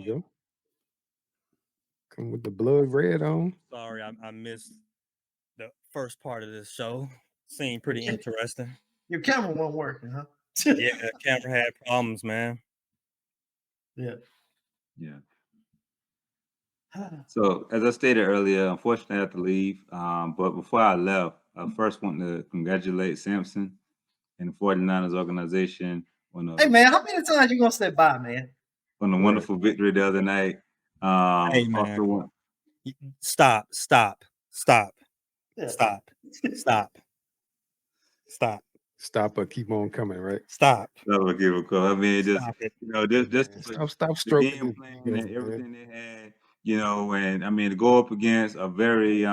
you go. Come with the blood red on. Sorry, I missed the first part of this show. Seemed pretty interesting. Your camera wasn't working, huh? Yeah, camera had problems, man. Yeah. So, as I stated earlier, unfortunately, I have to leave. But before I left, I first want to congratulate Sampson and the 49ers organization on Hey, man, how many times you going to say bye, man? on a wonderful victory the other night. Hey, man. Stop. Yeah. Stop. Stop or keep on coming, right? Stop. Never give a call. I mean, just Stop it. Stop the stroking game these plan egos, and man. everything they had. And I mean to go up against a very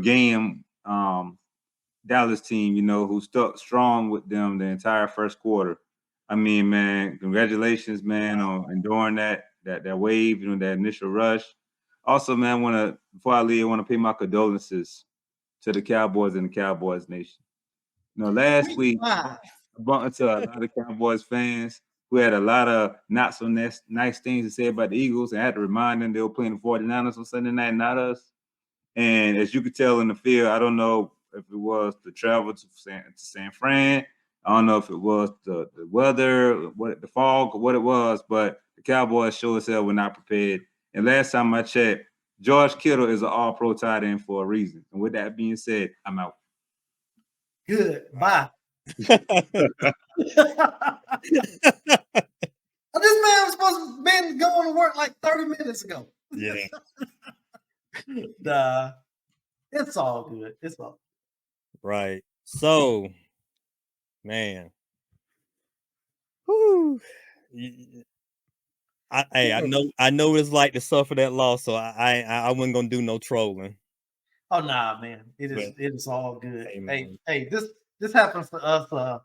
game Dallas team, who stuck strong with them the entire first quarter. I mean, man, congratulations, man, on enduring that wave, that initial rush. Also, man, before I leave, I want to pay my condolences to the Cowboys and the Cowboys Nation. Last week, I bumped into a lot of Cowboys fans who had a lot of not so nice things to say about the Eagles, and I had to remind them they were playing the 49ers on Sunday night, not us. And as you could tell in the field, I don't know if it was the travel to San Fran. I don't know if it was the weather, the fog, or what it was, but the Cowboys sure as hell were not prepared. And last time I checked, George Kittle is an all-pro tight end for a reason. And with that being said, I'm out. Good. Bye. This man was supposed to have been going to work like 30 minutes ago. Yeah. It's all good. It's all right. So, man. Whew. I know it's like to suffer that loss, so I wasn't gonna do no trolling. Oh nah, man. It is all good. Hey, this happens to us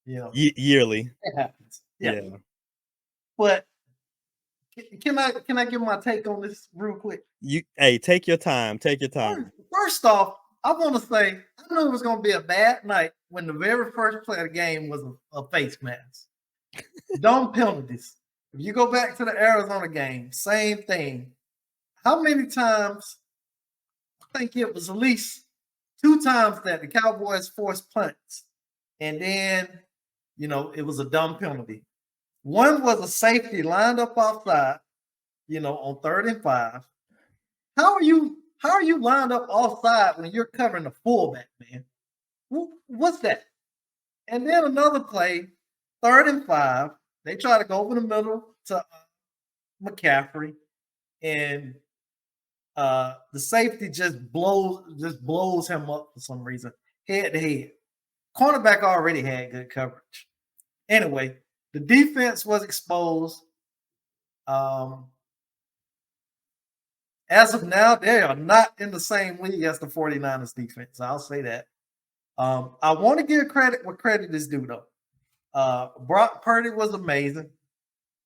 yearly. It happens. Yeah. But can I give my take on this real quick? Take your time. First off, I want to say I knew it was going to be a bad night when the very first play of the game was a face mask. Dumb penalties. If you go back to the Arizona game, same thing. How many times? I think it was at least 2 times that the Cowboys forced punts, and then it was a dumb penalty. One was a safety lined up offside, on 3rd and 5. How are you lined up offside when you're covering the fullback, man? What's that? And then another play, 3rd and 5. They try to go over the middle to McCaffrey, and the safety just blows him up for some reason, head to head. Cornerback already had good coverage. Anyway, the defense was exposed. As of now, they are not in the same league as the 49ers defense. I'll say that. I want to give credit where credit is due, though. Brock Purdy was amazing.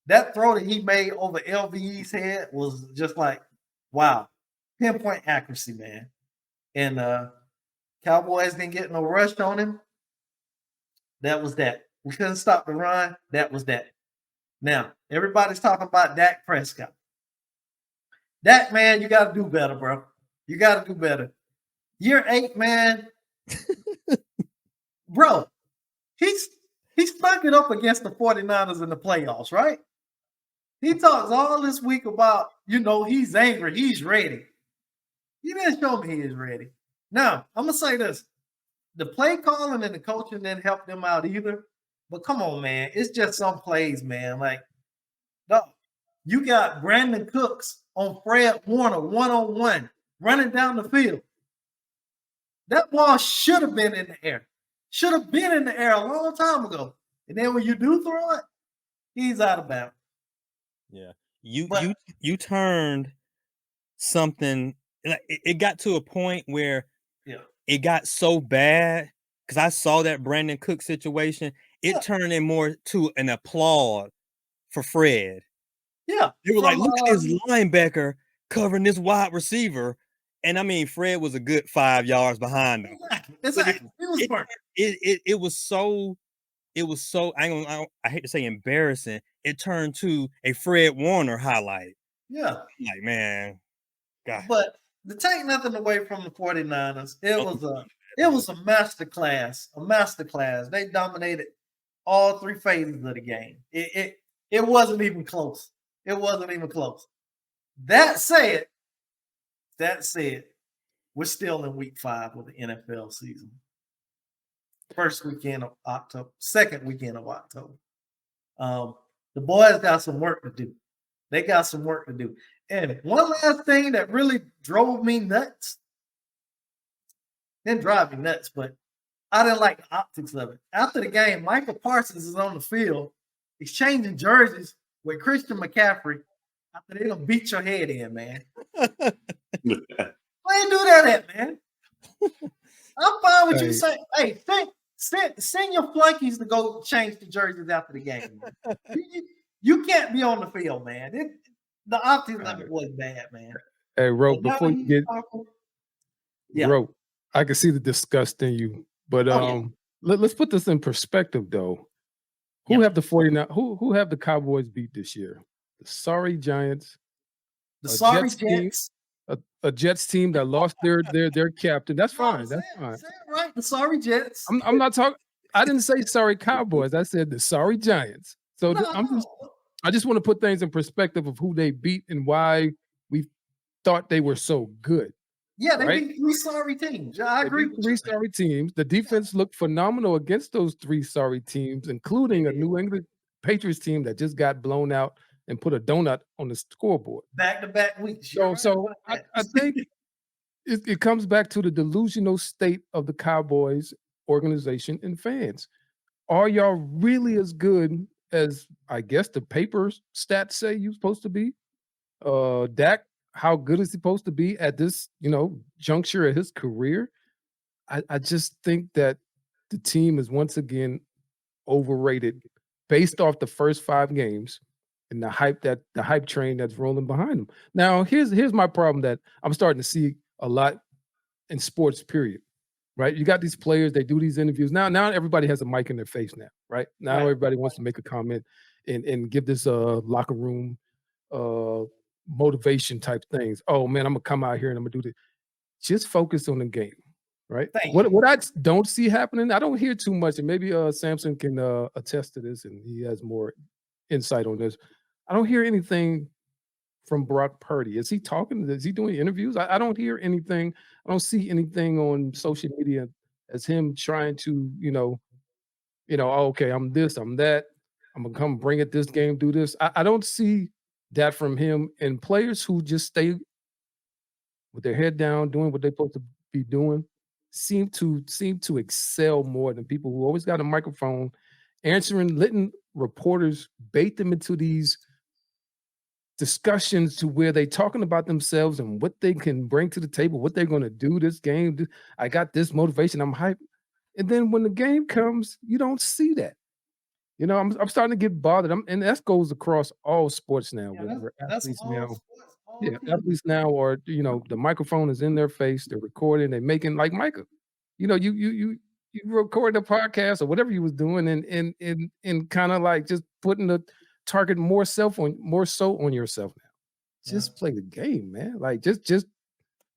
That throw that he made over LVE's head was just like, wow. Pinpoint accuracy, man. And Cowboys didn't get no rush on him. That was that. We couldn't stop the run. That was that. Now, everybody's talking about Dak Prescott. Dak, man, you got to do better, bro. You got to do better. Year 8, man. Bro, he stuck it up against the 49ers in the playoffs, right? He talks all this week about, he's angry. He's ready. He didn't show me he is ready. Now, I'm going to say this. The play calling and the coaching didn't help them out either. But come on, man. It's just some plays, man. Like, no, you got Brandon Cooks on Fred Warner one-on-one running down the field. That ball should have been in the air. Should have been in the air a long time ago. And then when you do throw it, he's out of bounds. Yeah. You turned something. It got to a point where it got so bad because I saw that Brandon Cook situation. It turned in more to an applaud for Fred. Yeah. They were like, look at this linebacker covering this wide receiver. And I mean, Fred was a good 5 yards behind him. Exactly. It was smart. It was so it was so I hate to say embarrassing. It turned to a Fred Warner highlight. Yeah. Like, man, God. But to take nothing away from the 49ers, it was a masterclass. A masterclass. They dominated all three phases of the game. It wasn't even close. It wasn't even close. That said, we're still in week 5 of the NFL season. First weekend of October, second weekend of October. The boys got some work to do. They got some work to do. And one last thing that really drove me nuts, didn't drive me nuts, but I didn't like the optics of it. After the game, Michael Parsons is on the field exchanging jerseys with Christian McCaffrey after they done beat your head in, man. Why you do that at, man? I'm fine with you saying, hey, send your flunkies to go change the jerseys after the game. You can't be on the field, man. The optics of it was bad, man. Hey, Rope, before you get Rope, I can see the disgust in you. But let's put this in perspective, though. Who have the 49? Who have the Cowboys beat this year? The sorry Giants. The sorry Jets. A Jets team that lost their captain. That's fine. That's fine. Say it right. The sorry Jets. I'm not talking. I didn't say sorry Cowboys. I said the sorry Giants. So I just want to put things in perspective of who they beat and why we thought they were so good. Yeah, they beat 3 sorry teams. I agree with 3 sorry teams. The defense looked phenomenal against those 3 sorry teams, including a New England Patriots team that just got blown out and put a donut on the scoreboard. Back-to-back weeks. So I think it comes back to the delusional state of the Cowboys organization and fans. Are y'all really as good as, I guess, the paper stats say you're supposed to be? Dak, how good is he supposed to be at this, juncture of his career? I just think that the team is once again overrated based off the first 5 games and the hype train that's rolling behind them. Now, here's my problem that I'm starting to see a lot in sports, period. Right? You got these players, they do these interviews. Now everybody has a mic in their face now, right? Now everybody wants to make a comment and give this locker room motivation type things. Oh man, I'm gonna come out here and I'm gonna do this. Just focus on the game, right? What I don't see happening, I don't hear too much, and maybe Samson can attest to this, and he has more insight on this. I don't hear anything from Brock Purdy. Is he talking? Is he doing interviews? I don't hear anything. I don't see anything on social media as him trying to, okay, I'm this, I'm that. I'm gonna come bring it this game, do this. I don't see that from him. And players who just stay with their head down, doing what they're supposed to be doing, seem to excel more than people who always got a microphone, letting reporters bait them into these discussions to where they're talking about themselves and what they can bring to the table, what they're going to do this game. I got this motivation, I'm hyped. And then when the game comes, you don't see that. I'm starting to get bothered. And that goes across all sports now. Athletes now. Athletes now are, the microphone is in their face, they're recording, they're making like Micah. You record a podcast or whatever you was doing and kind of like just putting the target more so on yourself now. Just play the game, man. Like just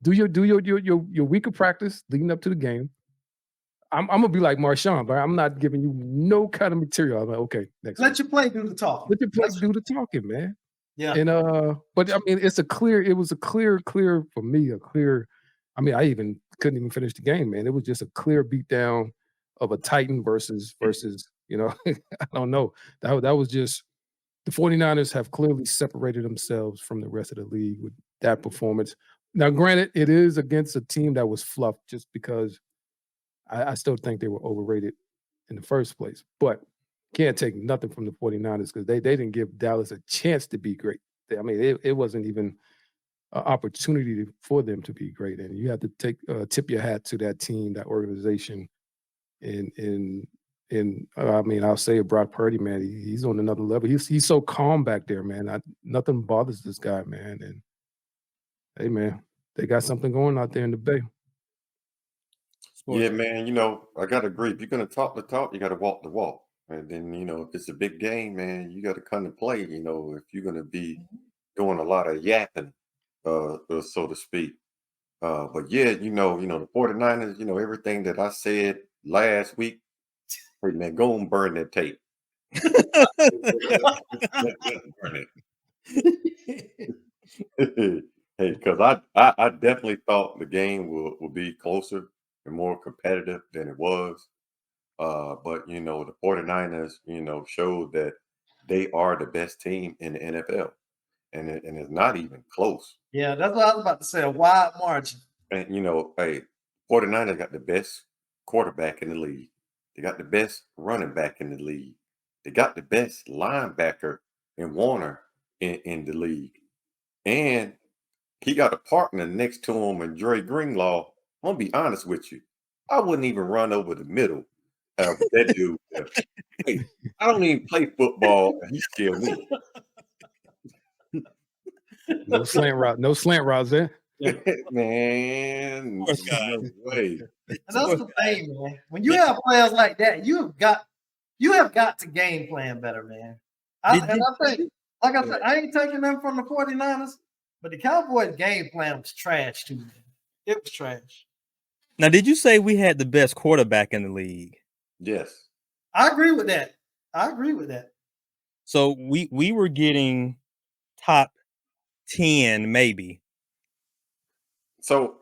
do your week of practice leading up to the game. I'm gonna be like Marshawn, but I'm not giving you no kind of material. I'm like, okay, next. Let your play do the talking. Let your play do the talking, man. Yeah. And but I mean, it was a clear for me, I mean, I couldn't even finish the game, man. It was just a clear beatdown of a Titan versus, I don't know. That was just, the 49ers have clearly separated themselves from the rest of the league with that performance. Now, granted, it is against a team that was fluffed just because I still think they were overrated in the first place. But can't take nothing from the 49ers because they didn't give Dallas a chance to be great. I mean, it wasn't even an opportunity for them to be great. And you have to tip your hat to that team, that organization. And I mean, I'll say Brock Purdy, man, he's on another level. He's so calm back there, man. Nothing bothers this guy, man. And hey, man, they got something going out there in the Bay. Yeah, man, I got to agree. If you're going to talk the talk, you got to walk the walk. And then, if it's a big game, man, you got to come to play, if you're going to be doing a lot of yapping, so to speak. But yeah, the 49ers, everything that I said last week, hey, man, go and burn that tape. Burn it. Hey, because I definitely thought the game will be closer and more competitive than it was. But the 49ers, showed that they are the best team in the NFL. And it's not even close. Yeah, that's what I was about to say. A wide margin. And hey, 49ers got the best quarterback in the league. They got the best running back in the league. They got the best linebacker in Warner in the league. And he got a partner next to him and Dre Greenlaw. I'm gonna be honest with you. I wouldn't even run over the middle with that dude. Hey, I don't even play football and he scared me. No slant routes there. Man, course, guys. no way. And that's the thing, man. When you have players like that, you have got to game plan better, man. I think, like I said, I ain't taking them from the 49ers, but the Cowboys game plan was trash too, man. It was trash. Now, did you say we had the best quarterback in the league? Yes. I agree with that. So we were getting top 10, maybe. So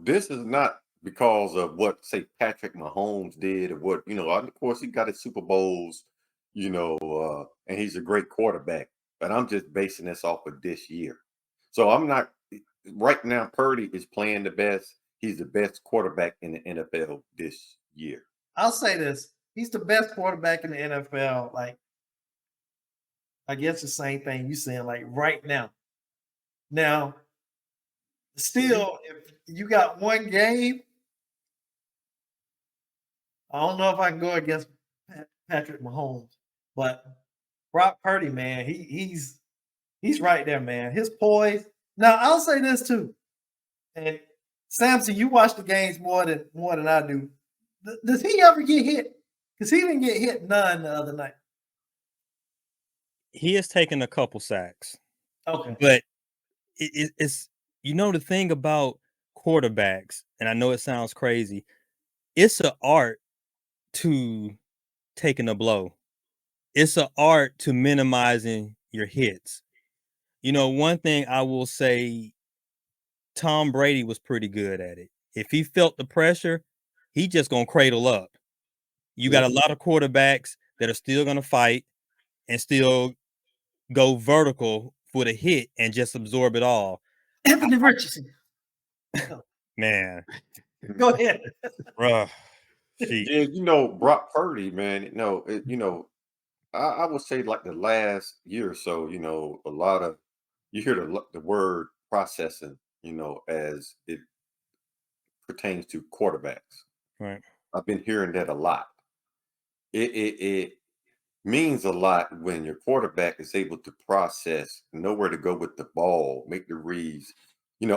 this is not because of what, say, Patrick Mahomes did or what, of course he got his Super Bowls, and he's a great quarterback, but I'm just basing this off of this year. So I'm not right now. Purdy is playing the best. He's the best quarterback in the NFL this year. I'll say this. He's the best quarterback in the NFL. Like, I guess the same thing you saying, like right now. Now, still, if you got one game, I don't know if I can go against Patrick Mahomes, but Brock Purdy, man, he's right there, man. His poise. Now, I'll say this too, and Samson, you watch the games more than I do. Does he ever get hit? Because he didn't get hit none the other night. He has taken a couple sacks. Okay. But it's the thing about quarterbacks, and I know it sounds crazy, it's an art to taking a blow. It's an art to minimizing your hits. One thing I will say, Tom Brady was pretty good at it. If he felt the pressure, he just gonna cradle up. You got a lot of quarterbacks that are still gonna fight and still go vertical for the hit and just absorb it all. Anthony Richardson. Man. Go ahead. Bruh. Yeah, Brock Purdy, man. I would say like the last year or so, a lot of you hear the word processing, as it pertains to quarterbacks. Right. I've been hearing that a lot. It means a lot when your quarterback is able to process, know where to go with the ball, make the reads.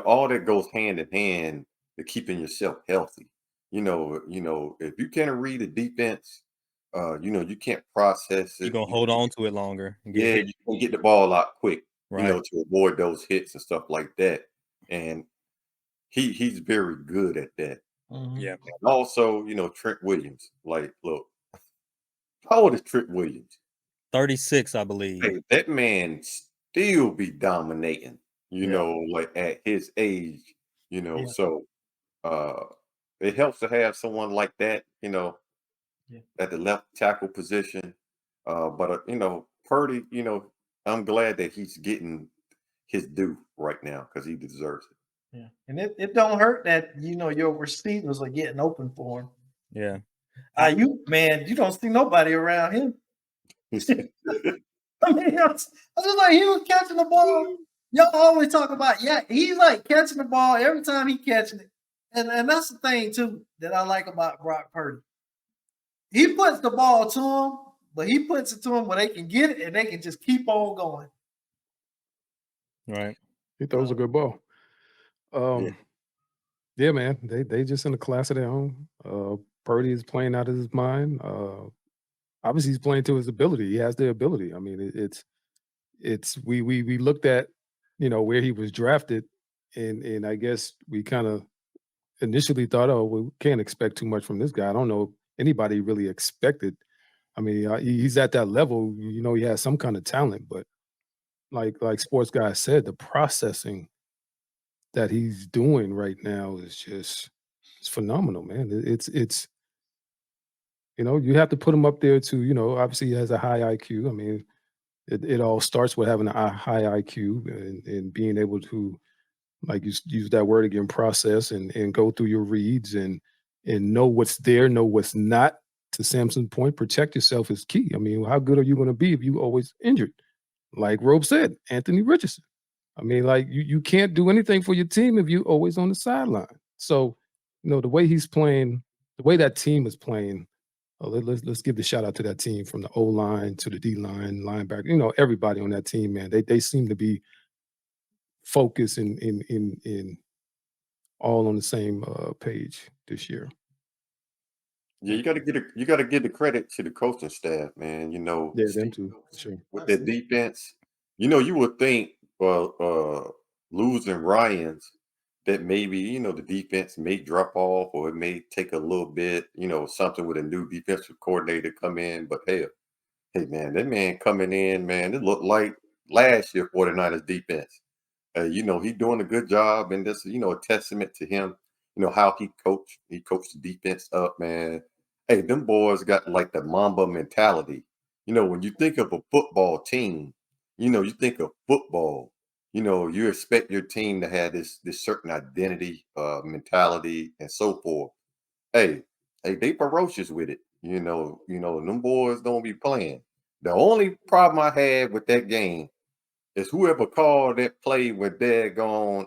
All that goes hand in hand to keeping yourself healthy. If you can't read the defense, you can't process it. You're gonna hold on to it longer. You can get the ball out quick, right, to avoid those hits and stuff like that. And he's very good at that. Mm-hmm. Yeah. And also, Trent Williams. Like, look, how old is Trent Williams? 36, I believe. Hey, that man still be dominating, like at his age, so it helps to have someone like that, at the left tackle position. But Purdy, I'm glad that he's getting his due right now because he deserves it. Yeah. And it don't hurt that your receivers are getting open for him. Yeah. You don't see nobody around him. I mean, I was like, he was catching the ball. Y'all always talk about, he's like catching the ball every time he catching it. And that's the thing, too, that I like about Brock Purdy. He puts the ball to him, but he puts it to them where they can get it and they can just keep on going. Right. He throws a good ball. Yeah, man. They just in a class of their own. Purdy is playing out of his mind. obviously he's playing to his ability. He has the ability. I mean, it's we looked at, where he was drafted, and I guess we kind of initially thought, oh, we can't expect too much from this guy. I don't know if anybody really expected. I mean, he's at that level. He has some kind of talent, but like sports guys said, the processing that he's doing right now is just it's phenomenal, man. It's you have to put him up there to obviously he has a high IQ. I mean, it all starts with having a high IQ and being able to, like you use that word again, process and go through your reads and know what's there, know what's not. To Samson's point, protect yourself is key. I mean, how good are you going to be if you always injured? Like Robe said, Anthony Richardson. I mean, like you can't do anything for your team if you always on the sideline. So, the way he's playing, the way that team is playing, let's give the shout out to that team from the O line to the D line, linebacker. Everybody on that team, man. They seem to be focused in all on the same page this year. Yeah, you got to give the credit to the coaching staff, man. Yeah, them Steve too. Sure. with that defense. You would think, well, losing Ryans, that maybe the defense may drop off or it may take a little bit. Something with a new defensive coordinator come in. But hey, man, that man coming in, man, it looked like last year 49ers defense. He's doing a good job, and this, a testament to him. How he coached. He coached the defense up, man. Hey, them boys got like the Mamba mentality. When you think of a football team, you think of football. You expect your team to have this certain identity, mentality, and so forth. Hey, they ferocious with it. Them boys don't be playing. The only problem I had with that game is whoever called that play when daggone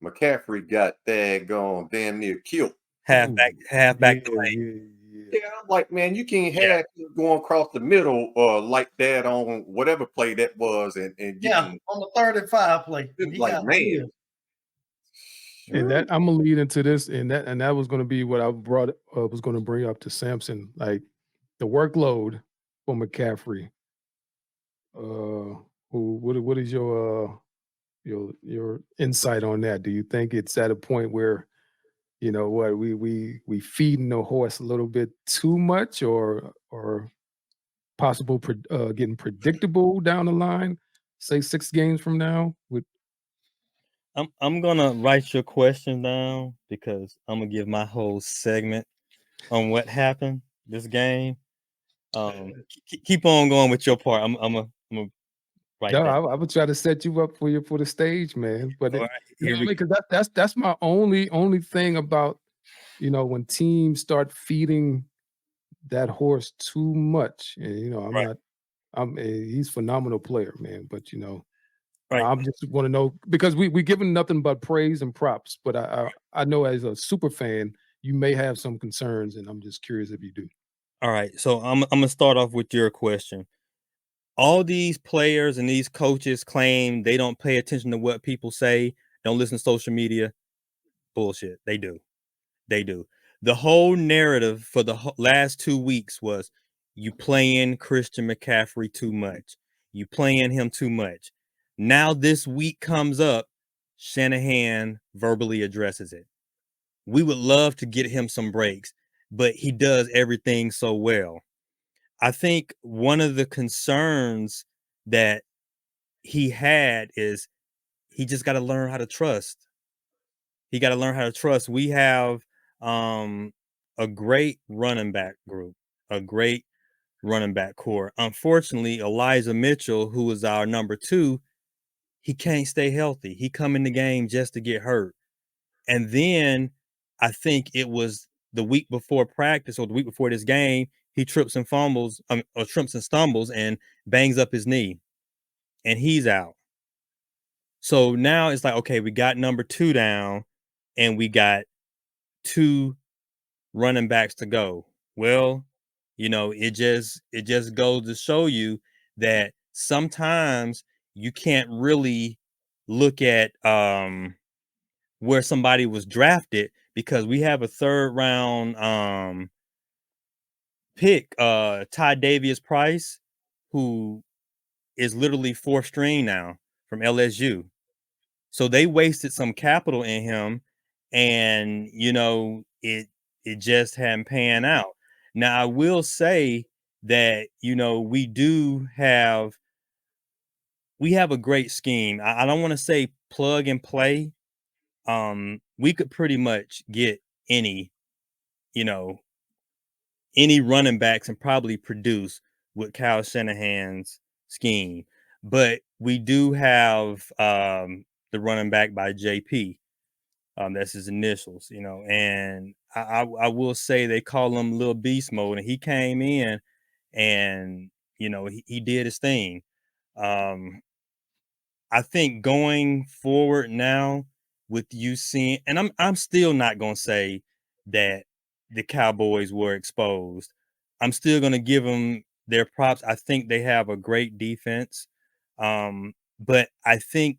McCaffrey got daggone damn near killed. Half back, half back Yeah, delay. yeah. Yeah, I'm like, man, you can't Yeah. have him going across the middle like that on whatever play that was, and you Yeah, can on the 3rd and 5 play. it's He like, got man, killed. And that I'm gonna lead into this, and that was gonna be what I was gonna bring up to Samson, like the workload for McCaffrey. What is your insight on that? Do you think it's at a point where what we feeding the horse a little bit too much, or possible getting predictable down the line, say 6 games from now? I'm gonna write your question down because I'm gonna give my whole segment on what happened this game. Keep on going with your part. I'm a write No, that. I would try to set you up for the stage, man. But All right, you know here what I we mean? Because that's my only thing about when teams start feeding that horse too much. And I'm right, not. He's a phenomenal player, man. But right. I'm just want to know because we giving nothing but praise and props. But I know as a super fan, you may have some concerns, and I'm just curious if you do. All right. So I'm gonna start off with your question. All these players and these coaches claim they don't pay attention to what people say, don't listen to social media. Bullshit. They do. They do. The whole narrative for the last 2 weeks was you playing Christian McCaffrey too much. You playing him too much. Now this week comes up, Shanahan verbally addresses it. We would love to get him some breaks, but he does everything so well. I think one of the concerns that he had is he just got to learn how to trust. He got to learn how to trust. We have um, a great running back group, a great running back core. Unfortunately, Elijah Mitchell, who is our number 2, he can't stay healthy. He come in the game just to get hurt. And then I think it was the week before practice or the week before this game, he trips and fumbles or trips and stumbles and bangs up his knee, and he's out. So now it's like, okay, we got number 2 down, and we got 2 running backs to go. Well, it just goes to show you that sometimes you can't really look at where somebody was drafted because we have a 3rd round pick Ty Davius Price, who is literally 4th string now from LSU. So they wasted some capital in him, and it just hadn't panned out. Now I will say that we have a great scheme. I don't want to say plug and play. We could pretty much get any you know any running backs and probably produce with Kyle Shanahan's scheme. But we do have the running back by JP. That's his initials, and I will say they call him Little Beast Mode, and he came in and he did his thing. Um, I think going forward now with you seeing, and I'm still not gonna say that the Cowboys were exposed. I'm still gonna give them their props. I think they have a great defense. But I think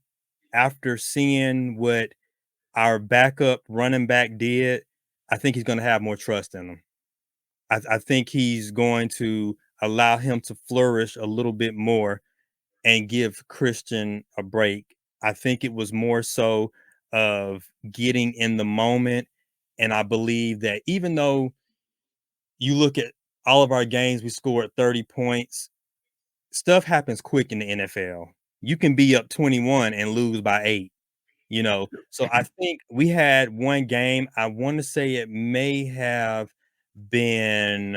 after seeing what our backup running back did, I think he's gonna have more trust in him. I think he's going to allow him to flourish a little bit more and give Christian a break. I think it was more so of getting in the moment. And I believe that even though you look at all of our games, we scored 30 points, stuff happens quick in the NFL. You can be up 21 and lose by 8. So I think we had one game. I want to say it may have been,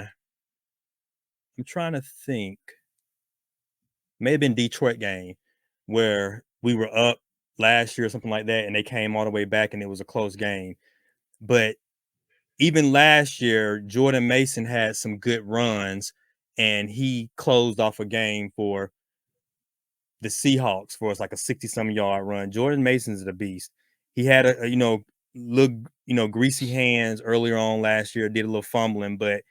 I'm trying to think, may have been Detroit game where we were up last year or something like that, and they came all the way back and it was a close game. But even last year, Jordan Mason had some good runs and he closed off a game for the Seahawks for us, like a 60-some yard run. Jordan Mason's the beast. He had a greasy hands earlier on last year, did a little fumbling, but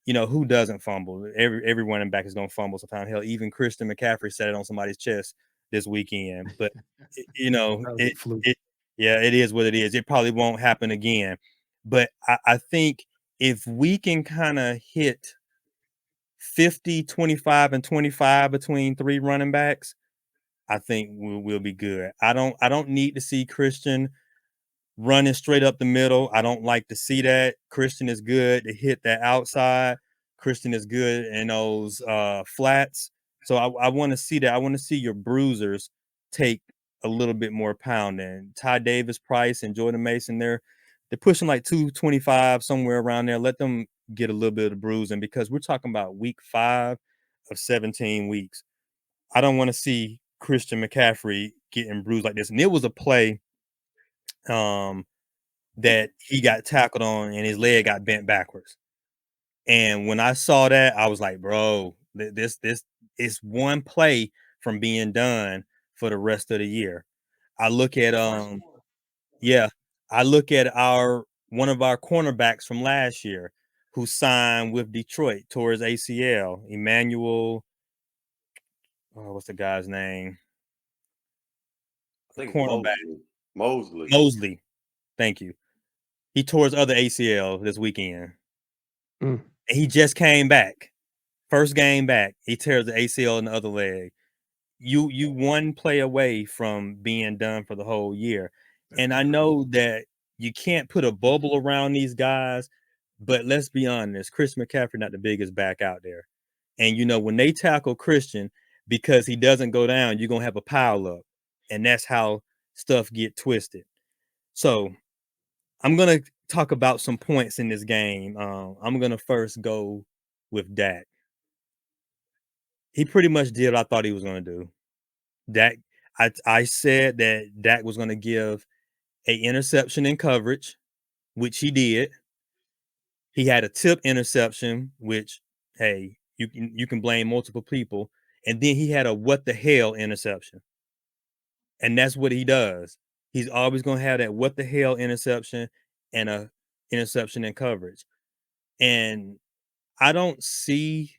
who doesn't fumble? Every running back is going to fumble sometime. Hell, even Christian McCaffrey sat it on somebody's chest this weekend. But yeah, it is what it is. It probably won't happen again. But I think if we can kind of hit 50, 25, and 25 between 3 running backs, I think we'll be good. I don't need to see Christian running straight up the middle. I don't like to see that. Christian is good to hit that outside. Christian is good in those flats. So I want to see that. I want to see your bruisers take a little bit more pounding. Ty Davis Price and Jordan Mason, they're pushing like 225 somewhere around there. Let them get a little bit of bruising because we're talking about week 5 of 17 weeks. I don't want to see Christian McCaffrey getting bruised like this. And it was a play that he got tackled on and his leg got bent backwards. And when I saw that, I was like, bro, this is one play from being done for the rest of the year. I look at I look at one of our cornerbacks from last year who signed with Detroit towards ACL, Emmanuel. What's the guy's name? I think Cornerback. Mosley. Thank you. He tore his other ACL this weekend. Mm. And he just came back. First game back, he tears the ACL in the other leg. You one play away from being done for the whole year. And I know that you can't put a bubble around these guys, but let's be honest, Chris McCaffrey not the biggest back out there. And when they tackle Christian, because he doesn't go down, you're gonna have a pile up. And that's how stuff get twisted. So I'm gonna talk about some points in this game. I'm gonna first go with Dak. He pretty much did what I thought he was gonna do. Dak, I said that Dak was gonna give a interception in coverage, which he did. He had a tip interception, which hey, you can blame multiple people, and then he had a what the hell interception, and that's what he does. He's always gonna have that what the hell interception and a interception in coverage. And I don't see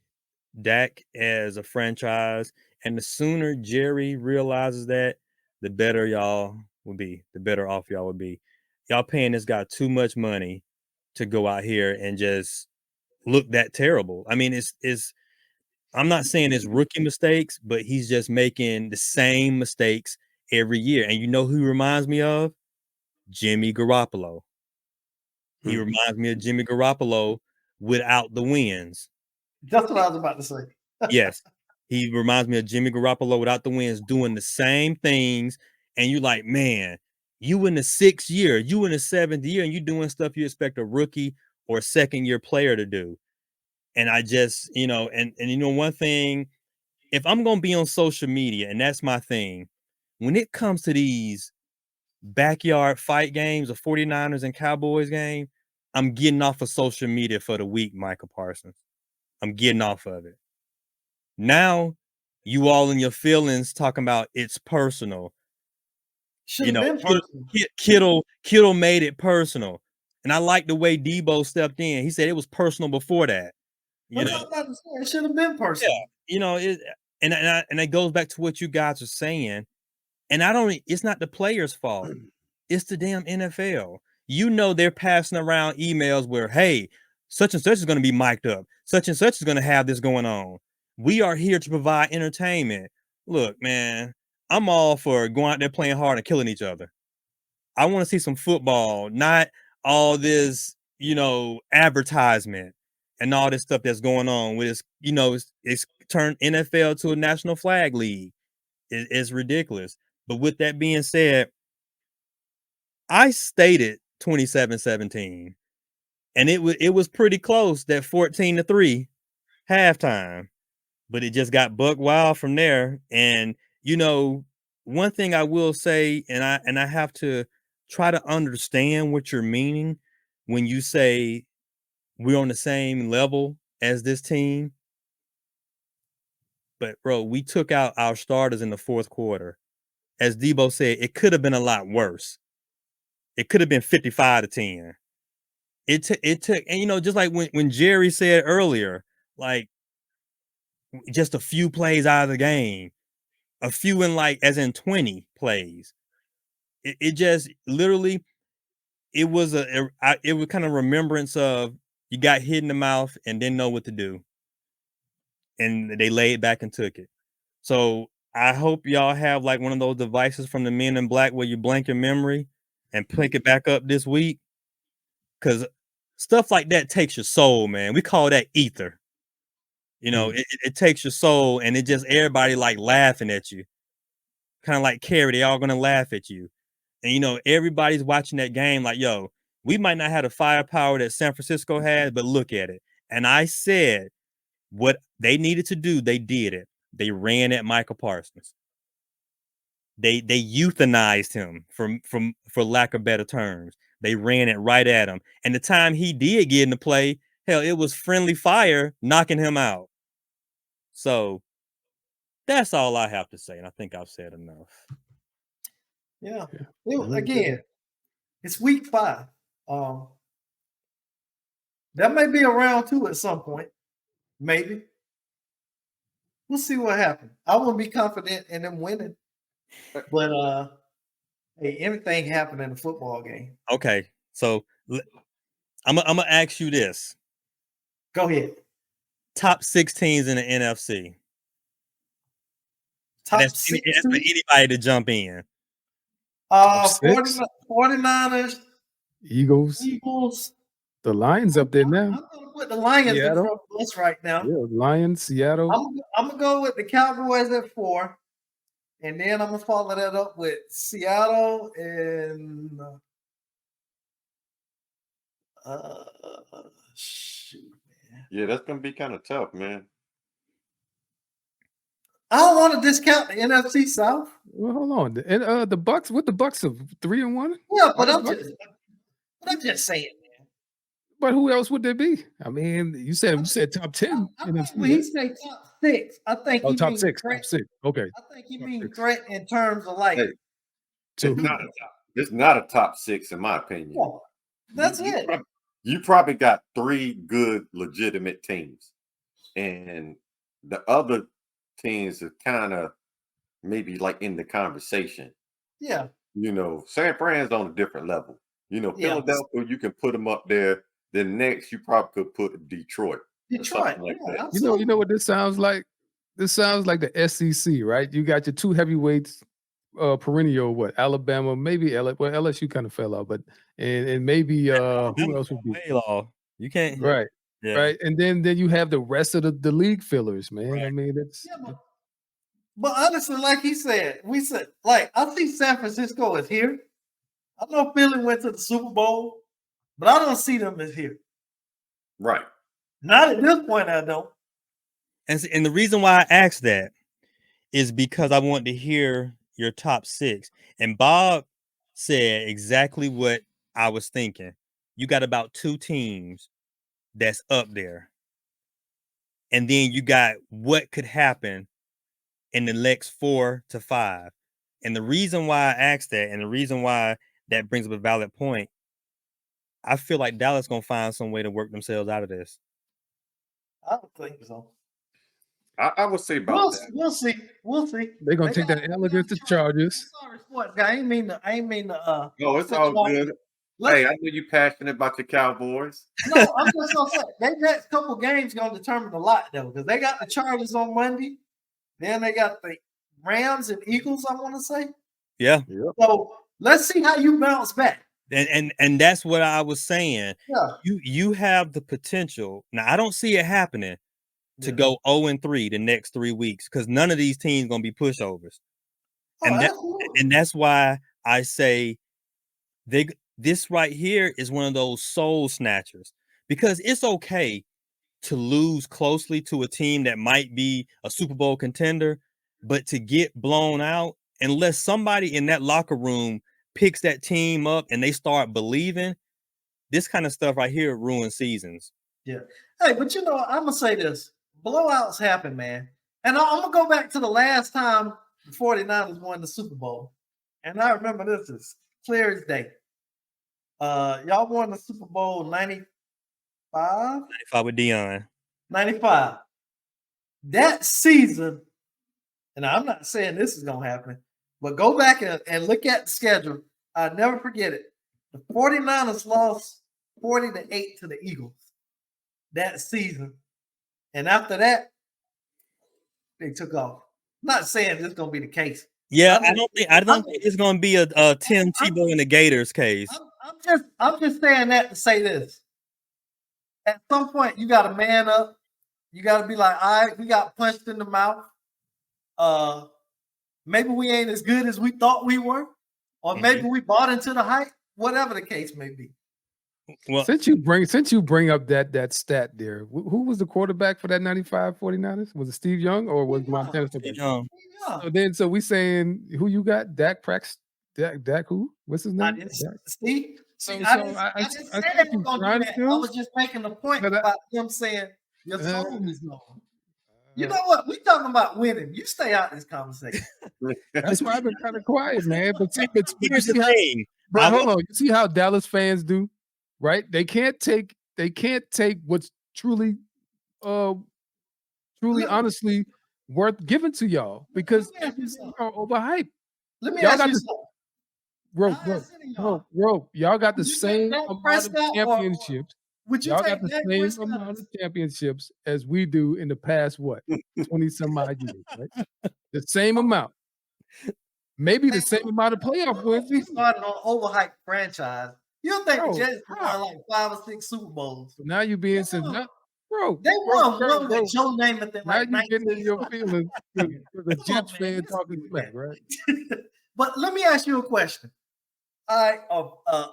Dak as a franchise. And the sooner Jerry realizes that, the better y'all will be, the better off y'all will be. Y'all paying this guy too much money to go out here and just look that terrible. I mean, it's I'm not saying it's rookie mistakes, but he's just making the same mistakes every year. And you know who he reminds me of? Jimmy Garoppolo. He Hmm. reminds me of Jimmy Garoppolo without the wins. That's what I was about to say. Yes. He reminds me of Jimmy Garoppolo without the wins, doing the same things. And you're like, man, you in the 6th year, you in the 7th year, and you doing stuff you expect a rookie or second-year player to do. And I just, and one thing, if I'm gonna be on social media, and that's my thing, when it comes to these backyard fight games, a 49ers and Cowboys game, I'm getting off of social media for the week, Michael Parsons. I'm getting off of it. Now, you all in your feelings talking about it's personal. Should have been Kittle made it personal. And I like the way Debo stepped in. He said it was personal before that. It should have been personal. And it goes back to what you guys are saying. And it's not the players' fault. It's the damn NFL. They're passing around emails where, hey, such and such is going to be mic'd up. Such and such is going to have this going on. We are here to provide entertainment. Look, man, I'm all for going out there playing hard and killing each other. I want to see some football, not all this, advertisement and all this stuff that's going on with this, it's turned NFL to a national flag league. It's ridiculous. But with that being said, I stated 27-17, and it was pretty close, that 14-3 halftime, but it just got buck wild from there. And one thing I will say, and I have to try to understand what you're meaning when you say we're on the same level as this team. But bro, we took out our starters in the 4th quarter. As Debo said, it could have been a lot worse. It could have been 55-10. It took, and just like when Jerry said earlier, like just a few plays out of the game, a few in as in 20 plays. It just literally, it was kind of remembrance of you got hit in the mouth and didn't know what to do, and they laid back and took it. So I hope y'all have like one of those devices from the Men in Black where you blank your memory and pick it back up this week, because stuff like that takes your soul, man. We call that ether. It takes your soul, and it just everybody like laughing at you, kind of like Carrie. They all gonna laugh at you, and everybody's watching that game like, yo, we might not have the firepower that San Francisco had, but look at it. And I said what they needed to do, they did it. They ran at Michael Parsons. They euthanized him for lack of better terms. They ran it right at him. And the time he did get into play, hell, it was friendly fire knocking him out. So that's all I have to say. And I think I've said enough. Yeah. Again, it's week 5. That may be a round 2 at some point. Maybe. We'll see what happens. I wouldn't be confident in them winning. But hey, everything happened in a football game. Okay. So I'm gonna ask you this. Go ahead. Top 6 teams in the NFC. Top 6 that's for anybody to jump in. 49ers, Eagles. The Lions up there now. I'm gonna put the Lions in front of us right now. Yeah, Lions, Seattle. I'm gonna go with the Cowboys at 4, and then I'm gonna follow that up with Seattle and shoot, man. Yeah, that's gonna be kind of tough, man. I don't want to discount the NFC South. Well, hold on. And the Bucks, with the Bucks of 3-1. Yeah, but I'm just saying, man. But who else would there be? I mean, you said top 10. When he say top 6, I think he top means 6. threat. Top 6. Okay. I think he means threat in terms of like. Hey, it's not a top 6 in my opinion. Yeah, that's it. You probably got 3 good, legitimate teams, and the other teams are kind of maybe like in the conversation. Yeah. San Fran's on a different level. Philadelphia, you can put them up there then next you probably could put Detroit. Or Detroit, something like yeah, that. You know what this sounds like? This sounds like the SEC, right? You got your two heavyweights, perennial, what, Alabama, maybe LSU kind of fell out, but and maybe who else would be way off. You can't. right, Yeah. right, and then you have the rest of the league fillers, man. Right. I mean, it's Yeah, but honestly, like he said, we said, like, I see San Francisco as here. I know Philly went to the Super Bowl, but I don't see them as here. Right. Not at this point, I don't. And the reason why I asked that is because I want to hear your top 6. And Bob said exactly what I was thinking. You got about 2 teams that's up there. And then you got what could happen in the next 4 to 5. And the reason why I asked that, and the reason why that brings up a valid point, I feel like Dallas gonna find some way to work themselves out of this. I don't think so. I would say about that. We'll see. We'll see. they're gonna take that L against the Chargers. Sorry, sports guy. I ain't mean to. No, it's all good. Hey, I know you're passionate about the Cowboys. No, I'm just gonna say they next couple games gonna determine a lot though, because they got the Chargers on Monday, then they got the Rams and Eagles. I want to say. Yeah. So let's see how you bounce back. And that's what I was saying. Yeah. You have the potential. Now I don't see it happening to go 0-3 the next 3 weeks because none of these teams gonna be pushovers. And that's why I say this right here is one of those soul snatchers, because it's okay to lose closely to a team that might be a Super Bowl contender, but to get blown out, unless somebody in that locker room picks that team up and they start believing, this kind of stuff right here ruins seasons. Yeah. Hey, but I'm gonna say this: blowouts happen, man. And I'm gonna go back to the last time the 49ers won the Super Bowl, and I remember this is clear as day. Y'all won the Super Bowl 95? 95 with Deion. 95. That season, and I'm not saying this is gonna happen, but go back and look at the schedule. I'll never forget it. The 49ers lost 40-8 to the Eagles that season. And after that, they took off. I'm not saying this is gonna be the case. Yeah, I don't think it's gonna be a Tim Tebow and the Gators case. I'm just saying that to say this. At some point, you gotta man up. You gotta be like, all right, we got punched in the mouth. Maybe we ain't as good as we thought we were, or maybe we bought into the hype, whatever the case may be. Well, since you bring up that stat there, who was the quarterback for that 95 49ers? Was it Steve Young or was Montana? Steve Young. So we saying who you got? Dak who? What's his name? Steve. I was just making a point about him saying your soul is gone. You know what? We talking about winning. You stay out of this conversation. That's why I've been kind of quiet, man. But here's the thing. But hold on. You see how Dallas fans do, right? They can't take what's truly honestly worth giving to y'all because you are overhyped. Let me ask you something. Bro, y'all got the same amount of championships. Y'all got the same amount of championships as we do in the past, 20 some odd years, right? The same amount. Maybe the same amount of playoff wins. We started on overhyped franchise. You don't think the Jets won like 5 or 6 Super Bowls? Now you being said, bro. They won one with Joe Namath in like now you getting in your feelings because a Jets fan talking smack, right? But let me ask you a question. All right,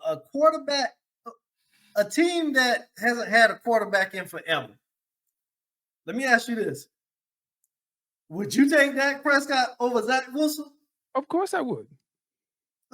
a quarterback, a team that hasn't had a quarterback in forever. Let me ask you this. Would you take Dak Prescott over Zach Wilson? Of course I would.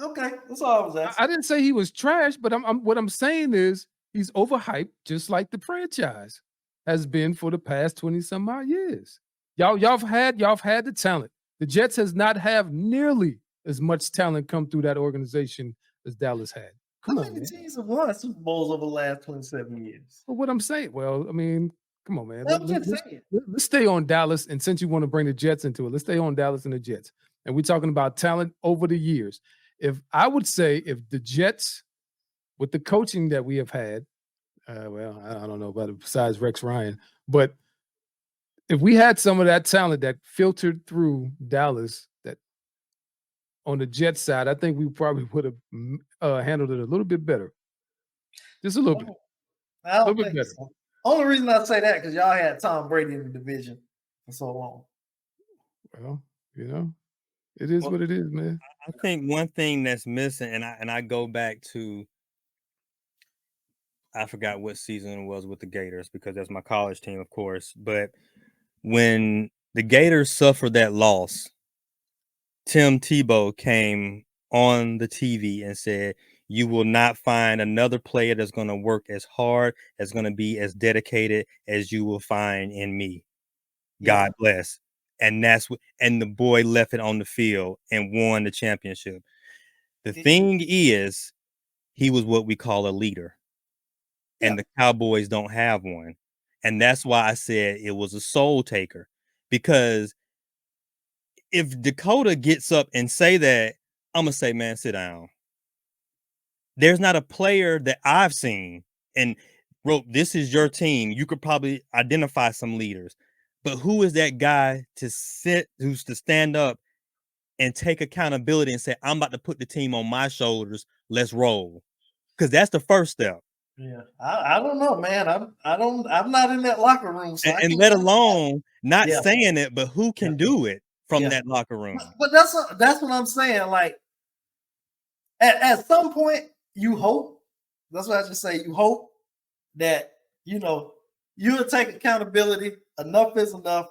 Okay, that's all I was asking. I didn't say he was trash, but what I'm saying is he's overhyped, just like the franchise has been for the past 20 some odd years. Y'all have had the talent. The Jets has not have nearly as much talent come through that organization as Dallas had. How many teams have won Super Bowls over the last 27 years? Well, what I'm saying, I mean, come on, man. Let's stay on Dallas, and since you want to bring the Jets into it, let's stay on Dallas and the Jets. And we're talking about talent over the years. If the Jets, with the coaching that we have had, Well, I don't know about it besides Rex Ryan, but if we had some of that talent that filtered through Dallas, that on the Jets side, I think we probably would have handled it a little bit better, just a little bit, I a don't little bit think better. so. Only reason I say that because y'all had Tom Brady in the division for so long. Well, it is Well, what it is, man. I think one thing that's missing, and I go back to, I forgot what season it was with the Gators because that's my college team, of course. But when the Gators suffered that loss, Tim Tebow came on the TV and said, "You will not find another player that's going to work as hard, that's going to be as dedicated as you will find in me. Yeah. God bless." And that's what, and the boy left it on the field and won the championship. The thing is, he was what we call a leader, and the Cowboys don't have one. And that's why I said it was a soul taker, because if Dakota gets up and say that, I'm gonna say, man, sit down. There's not a player that I've seen and wrote, this is your team. You could probably identify some leaders, but who is that guy who's to stand up and take accountability and say, I'm about to put the team on my shoulders. Let's roll. Because that's the first step. Yeah, I don't know, man. I'm not in that locker room, so And let alone not saying it, but who can do it from that locker room? But that's what I'm saying. Like at some point, you hope. That's what I just say. You hope that you'll take accountability. Enough is enough.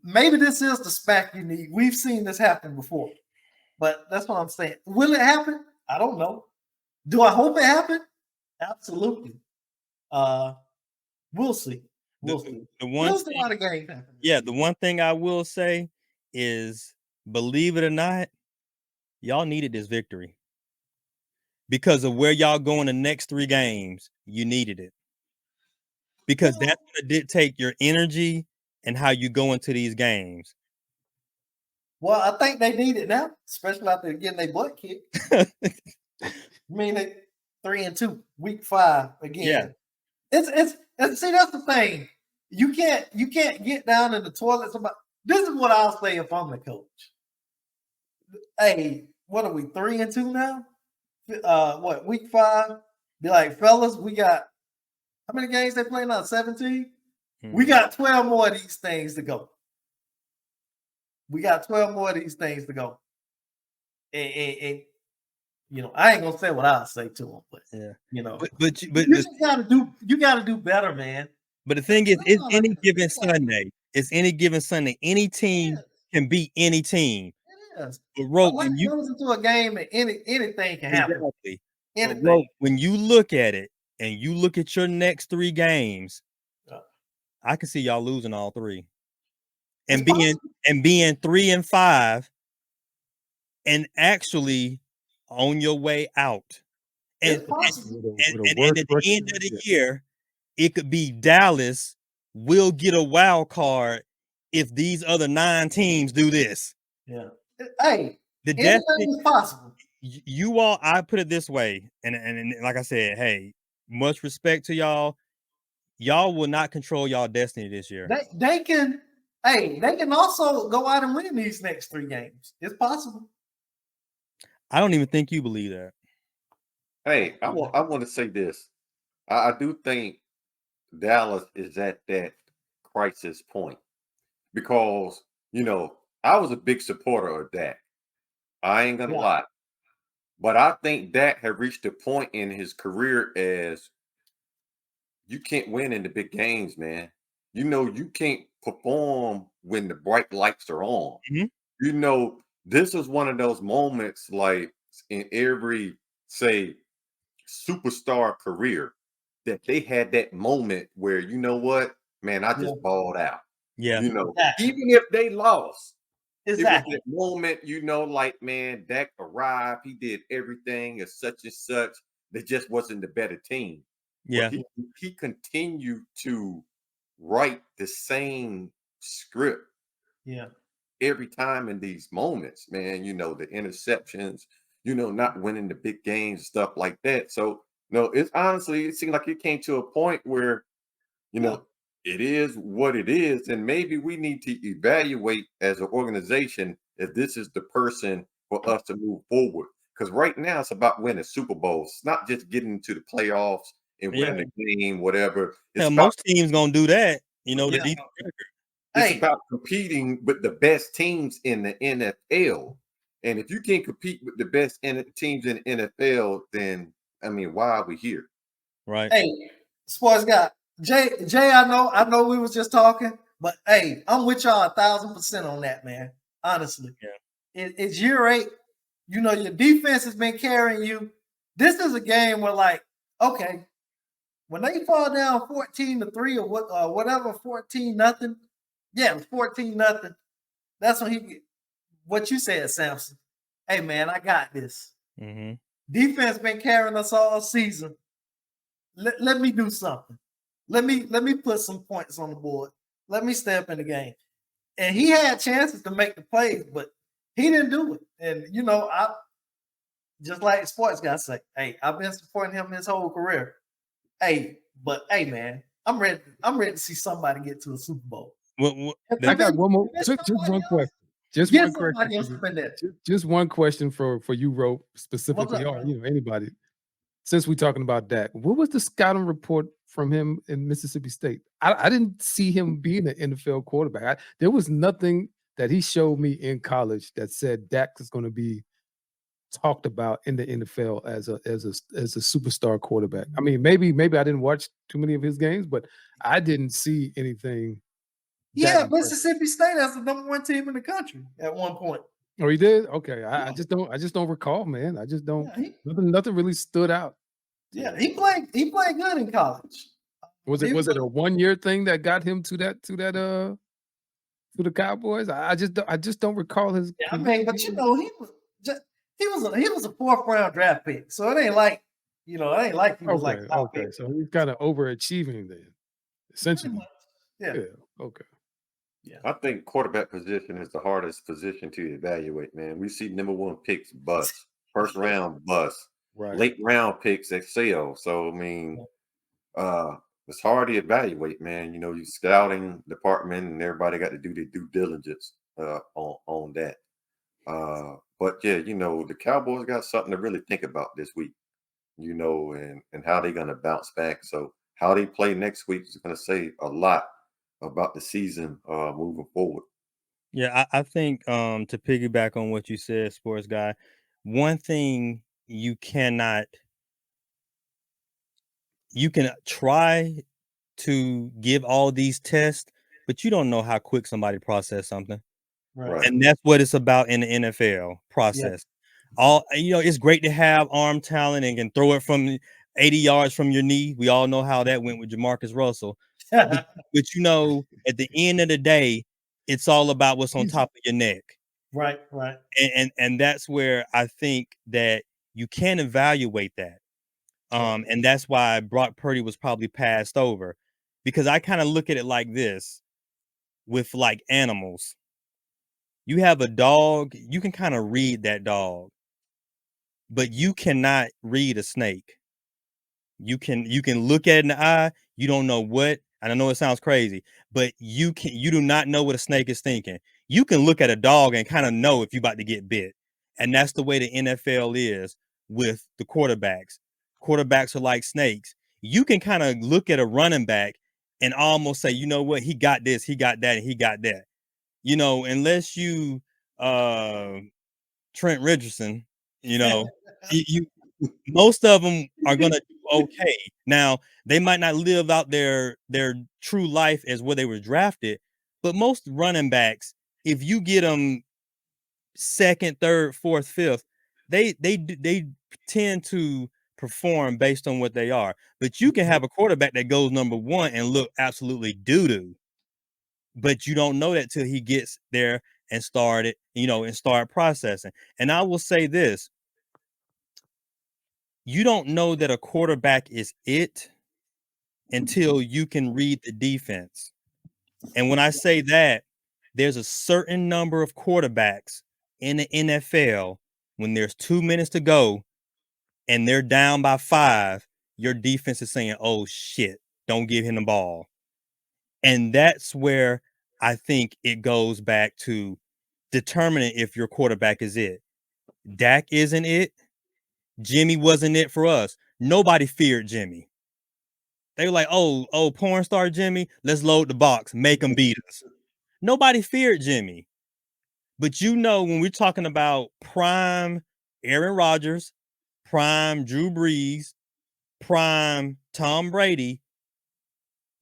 Maybe this is the SPAC you need. We've seen this happen before, but that's what I'm saying. Will it happen? I don't know. Do I hope it happens? Absolutely. We'll see. We'll see. We'll see how the game happens. Yeah, the one thing I will say is, believe it or not, y'all needed this victory. Because of where y'all going the next 3 games, you needed it. Because that's going to dictate your energy and how you go into these games. Well, I think they need it now, especially after getting their butt kicked. I mean, 3-2, week 5 again. Yeah. It's see, that's the thing. You can't get down in the toilet. This is what I'll say if I'm the coach. Hey, what are we, 3-2 now? What, week 5? Be like, fellas, we got how many games they play now? 17? We got 12 more of these things to go. And I ain't gonna say what I'll say to them, but but you gotta do better, man. But the thing is, it's any given Sunday. It's any given Sunday. Any team can beat any team. It is. But when you goes into a game, and anything can happen. Exactly. Anything. When you look at it and you look at your next 3 games, I can see y'all losing all 3. And being 3-5 and actually on your way out. And at the end of the year, it could be Dallas will get a wild card if these other 9 teams do this. Yeah. Hey, anything is possible. You all, I put it this way, and like I said, hey, much respect to y'all. Y'all will not control y'all destiny this year. They can also go out and win these next 3 games. It's possible. I don't even think you believe that. Hey, I want to say this. I do think Dallas is at that crisis point because I was a big supporter of Dak. I ain't gonna lie, but I think Dak had reached a point in his career as you can't win in the big games, man. You can't perform when the bright lights are on. Mm-hmm. This is one of those moments, like in every, say, superstar career, that they had that moment where, you know what, man, I just balled out. Yeah. Even if they lost. Exactly. It was that moment, like, man, Dak arrived, he did everything as such and such. They just wasn't the better team. Yeah. But he continued to write the same script. Yeah. Every time in these moments, man, the interceptions, not winning the big games, stuff like that. So No, it's honestly, it seemed like it came to a point where, you know, it is what it is, and maybe we need to evaluate as an organization if this is the person for us to move forward. Because right now it's about winning Super Bowls. It's not just getting into the playoffs and Yeah. winning the game, whatever. It's Hell, about most teams gonna do that. You know, the Yeah. decent record. it's Hey. about competing with the best teams in the NFL. And if you can't compete with the best teams in the NFL, then I mean, why are we here? Right. Hey, sports guy. Jay, I know we was just talking, but hey, I'm with y'all 1,000% on that, man. Honestly. Yeah. It's year 8. You know, your defense has been carrying you. This is a game where, like, okay, when they fall down 14-3 or whatever, 14-0. Yeah, it was 14-0. That's when he what you said, Samson. Hey man, I got this. Mm-hmm. Defense been carrying us all season. Let me do something. Let me put some points on the board. Let me step in the game. And he had chances to make the plays, but he didn't do it. And you know, I just like sports guys say, hey, I've been supporting him his whole career. Hey, but hey, man, I'm ready to see somebody get to a Super Bowl. I got one more. Just one question. Just Get one somebody else question. up in there. Just one question for you, Rope, specifically, or anybody. Since we're talking about Dak, what was the scouting report from him in Mississippi State? I didn't see him being an NFL quarterback. There was nothing that he showed me in college that said Dak is going to be talked about in the NFL as a superstar quarterback. I mean, maybe I didn't watch too many of his games, but I didn't see anything. Yeah, Mississippi State has the #1 team in the country at one point. Oh, he did? Okay. I just don't recall, man. I just don't. Nothing really stood out. Yeah, he played good in college. Was it a 1-year thing that got him to the Cowboys? I just don't recall his. Yeah, I mean, but you know, he was a 4th round draft pick, so it ain't like he was like okay. So he's kind of overachieving then, essentially. Yeah. Okay. Yeah. I think quarterback position is the hardest position to evaluate, man. We see #1 picks bust, 1st round bust, right. Late round picks excel. So I mean, it's hard to evaluate, man. You know, you scouting department and everybody got to do their due diligence on that. But yeah, you know, the Cowboys got something to really think about this week, you know, and how they're gonna bounce back. So how they play next week is gonna say a lot about the season moving forward. Yeah, I think to piggyback on what you said, sports guy, one thing you can try to give all these tests, but you don't know how quick somebody process something. Right. And that's what it's about in the NFL process. It's great to have arm talent and can throw it from 80 yards from your knee. We all know how that went with Jamarcus Russell. But you know, at the end of the day, it's all about what's on top of your neck. Right. And that's where I think that you can evaluate that. And that's why Brock Purdy was probably passed over, because I kind of look at it like this with like animals. You have a dog, you can kind of read that dog, but you cannot read a snake. You can look at it in the eye, you don't know what, and I know it sounds crazy, but you do not know what a snake is thinking. You can look at a dog and kind of know if you're about to get bit. And that's the way the NFL is with the quarterbacks. Quarterbacks are like snakes. You can kind of look at a running back and almost say, you know what, he got this, he got that, and he got that. You know, unless you Trent Richardson, you know, you most of them are gonna do okay. Now, they might not live out their true life as where they were drafted, but most running backs, if you get them 2nd, 3rd, 4th, 5th, they tend to perform based on what they are. But you can have a quarterback that goes #1 and look absolutely doo-doo. But you don't know that till he gets there and start processing. And I will say this, you don't know that a quarterback is it until you can read the defense. And when I say that, there's a certain number of quarterbacks in the NFL when there's 2 minutes to go and they're down by 5, your defense is saying, "Oh shit, don't give him the ball." And that's where I think it goes back to determining if your quarterback is it. Dak isn't it. Jimmy wasn't it for us. Nobody feared Jimmy. They were like, oh, porn star Jimmy, let's load the box, make him beat us. Nobody feared Jimmy. But when we're talking about prime Aaron Rodgers, prime Drew Brees, prime Tom Brady,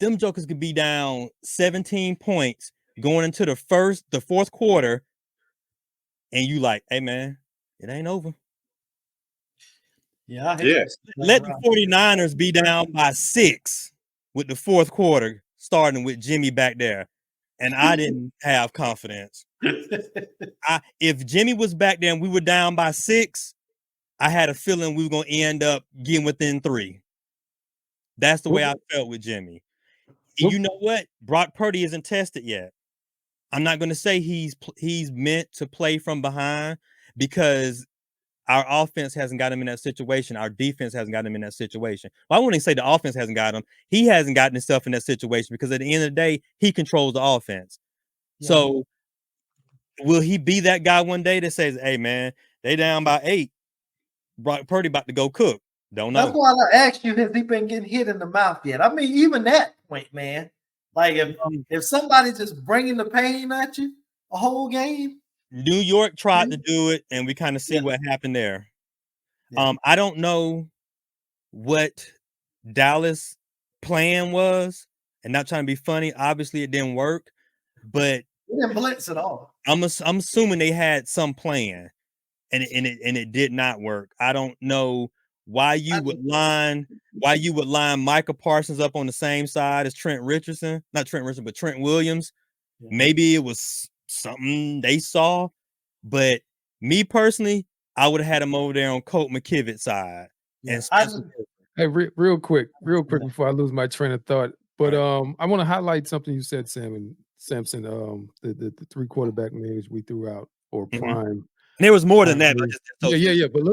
them jokers could be down 17 points going into the fourth quarter, and you like, hey man, it ain't over. Yeah, I hate Yeah. this. Let the 49ers be down by 6 with the fourth quarter, starting with Jimmy back there. And I didn't have confidence. If Jimmy was back there and we were down by 6, I had a feeling we were going to end up getting within 3. That's the way I felt with Jimmy. You know what? Brock Purdy isn't tested yet. I'm not going to say he's meant to play from behind because our offense hasn't got him in that situation. Our defense hasn't got him in that situation. Well, I wouldn't say the offense hasn't got him. He hasn't gotten himself in that situation because at the end of the day, he controls the offense. Yeah. So will he be that guy one day that says, hey, man, they down by 8. Brock Purdy about to go cook. Don't know. That's why I asked you, has he been getting hit in the mouth yet? I mean, even that point, man. Like if somebody's just bringing the pain at you a whole game. New York tried to do it, and we kind of see what happened there. Yeah. I don't know what Dallas' plan was, and not trying to be funny. Obviously, it didn't work, but it didn't blitz at all. I'm assuming they had some plan, and it did not work. I don't know why you would line Micah Parsons up on the same side as Trent Richardson, not Trent Richardson, but Trent Williams. Yeah. Maybe it was something they saw, but me personally, I would have had him over there on Colt McKivit's side. Yeah. Hey, real quick before I lose my train of thought. But I want to highlight something you said, Samson. The 3 quarterback names we threw out or prime. And there was more than that. But yeah. But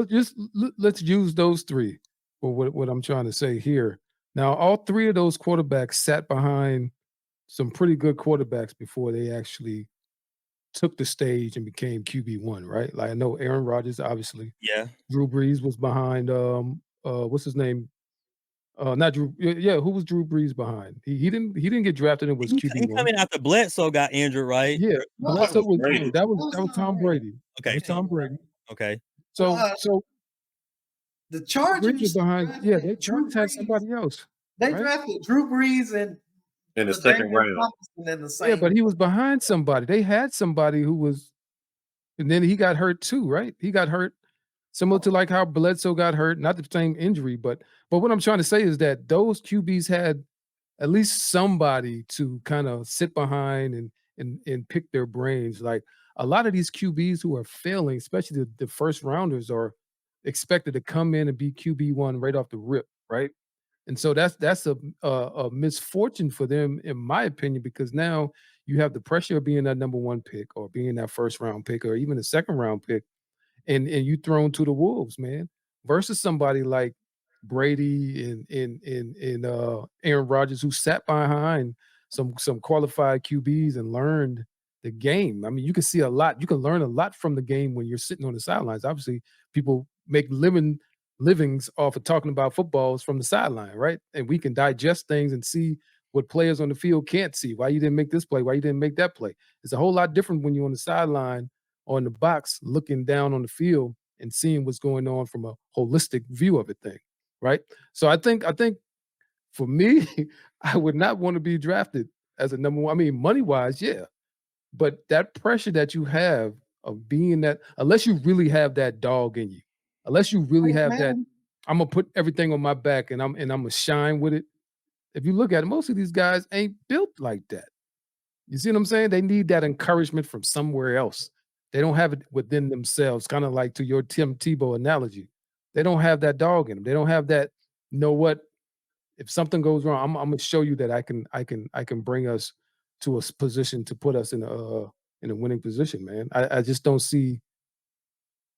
let's use those 3 for what I'm trying to say here. Now, all 3 of those quarterbacks sat behind some pretty good quarterbacks before they actually took the stage and became QB1, right? Like I know Aaron Rodgers, obviously. Yeah. Drew Brees was behind what's his name? Not Drew. Yeah, who was Drew Brees behind? He didn't get drafted and was QB1. He coming after Bledsoe got injured, right? Yeah, Bledsoe that was Tom Brady. Okay, that was Tom Brady. Okay. So the Chargers behind. Yeah, they Chargers had somebody else. They drafted Drew Brees in the second round. Yeah, but he was behind somebody. They had somebody who was, and then he got hurt too, right? He got hurt, similar to like how Bledsoe got hurt. Not the same injury, but what I'm trying to say is that those QBs had at least somebody to kind of sit behind and pick their brains. Like a lot of these QBs who are failing, especially the first rounders, are expected to come in and be QB1 right off the rip, right? And so that's a misfortune for them, in my opinion, because now you have the pressure of being that number 1 pick or being that first round pick or even a second round pick, and you thrown to the wolves, man, versus somebody like Brady and Aaron Rodgers, who sat behind some qualified QBs and learned the game. I mean, you can see a lot. You can learn a lot from the game when you're sitting on the sidelines. Obviously, people make livings off of talking about footballs from the sideline, right? And we can digest things and see what players on the field can't see. Why you didn't make this play? Why you didn't make that play? It's a whole lot different when you're on the sideline or in the box looking down on the field and seeing what's going on from a holistic view of a thing, right? So I think for me, I would not want to be drafted as a number 1. I mean, money-wise, yeah. But that pressure that you have of being that, unless you really have that dog in you, unless you really have that, I'm gonna put everything on my back and I'm gonna shine with it. If you look at it, most of these guys ain't built like that. You see what I'm saying? They need that encouragement from somewhere else. They don't have it within themselves, kind of like to your Tim Tebow analogy. They don't have that dog in them. They don't have that, you know what? If something goes wrong, I'm gonna show you that I can bring us to a position to put us in a winning position, man. I just don't see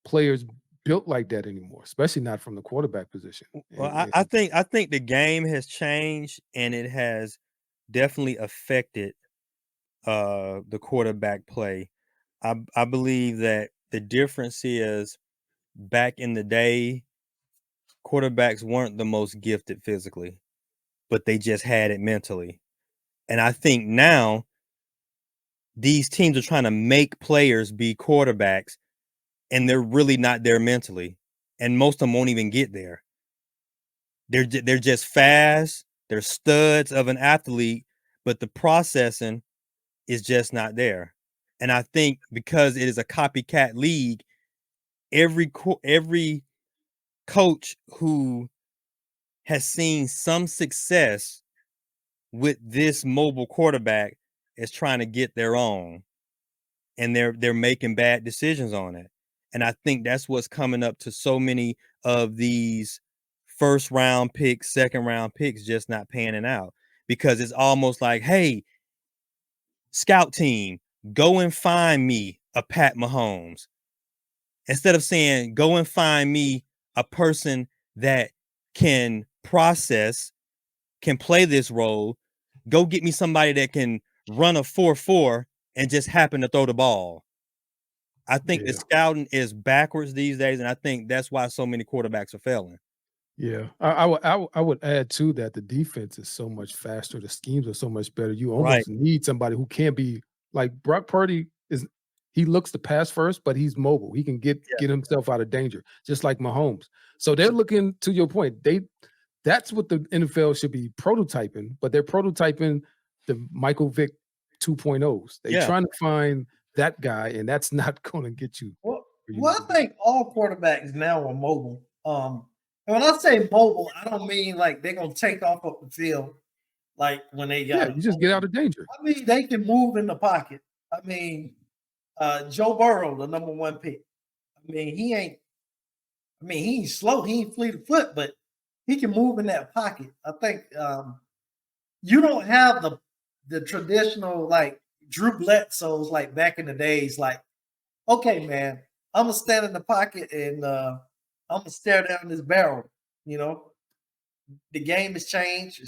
players built like that anymore, especially not from the quarterback position. Well, And I think the game has changed, and it has definitely affected the quarterback play. I believe that the difference is back in the day, quarterbacks weren't the most gifted physically, but they just had it mentally. And I think now these teams are trying to make players be quarterbacks, and they're really not there mentally. And most of them won't even get there. They're just fast. They're studs of an athlete, but the processing is just not there. And I think because it is a copycat league, every coach who has seen some success with this mobile quarterback is trying to get their own, and they're making bad decisions on it. And I think that's what's coming up to so many of these first round picks, second round picks just not panning out, because it's almost like, hey, scout team, go and find me a Pat Mahomes. Instead of saying, go and find me a person that can process, can play this role, go get me somebody that can run a 4-4 and just happen to throw the ball. I think the yeah. scouting is backwards these days, and I think that's why so many quarterbacks are failing. Yeah, I would add too that the defense is so much faster. The schemes are so much better. You Right. almost need somebody who can be like Brock Purdy is. He looks to pass first, but he's mobile. He can get Yeah. himself out of danger, just like Mahomes. So they're looking, to your point. That's what the NFL should be prototyping, but they're prototyping the Michael Vick 2.0s. They Yeah. trying to find that guy, and that's not going to get you. Well, where you well, need to I be. think all quarterbacks now are mobile. And when I say mobile, I don't mean like they're gonna take off up the field like when they Yeah, got you just get out of danger. I mean, they can move in the pocket. I mean, Joe Burrow, the number one pick. I mean, he ain't slow, he ain't fleet of foot, but he can move in that pocket. I think you don't have the traditional like Drew Bledsoe's like back in the days, like, okay, man, I'm gonna stand in the pocket and I'm gonna stare down this barrel. You know, the game has changed.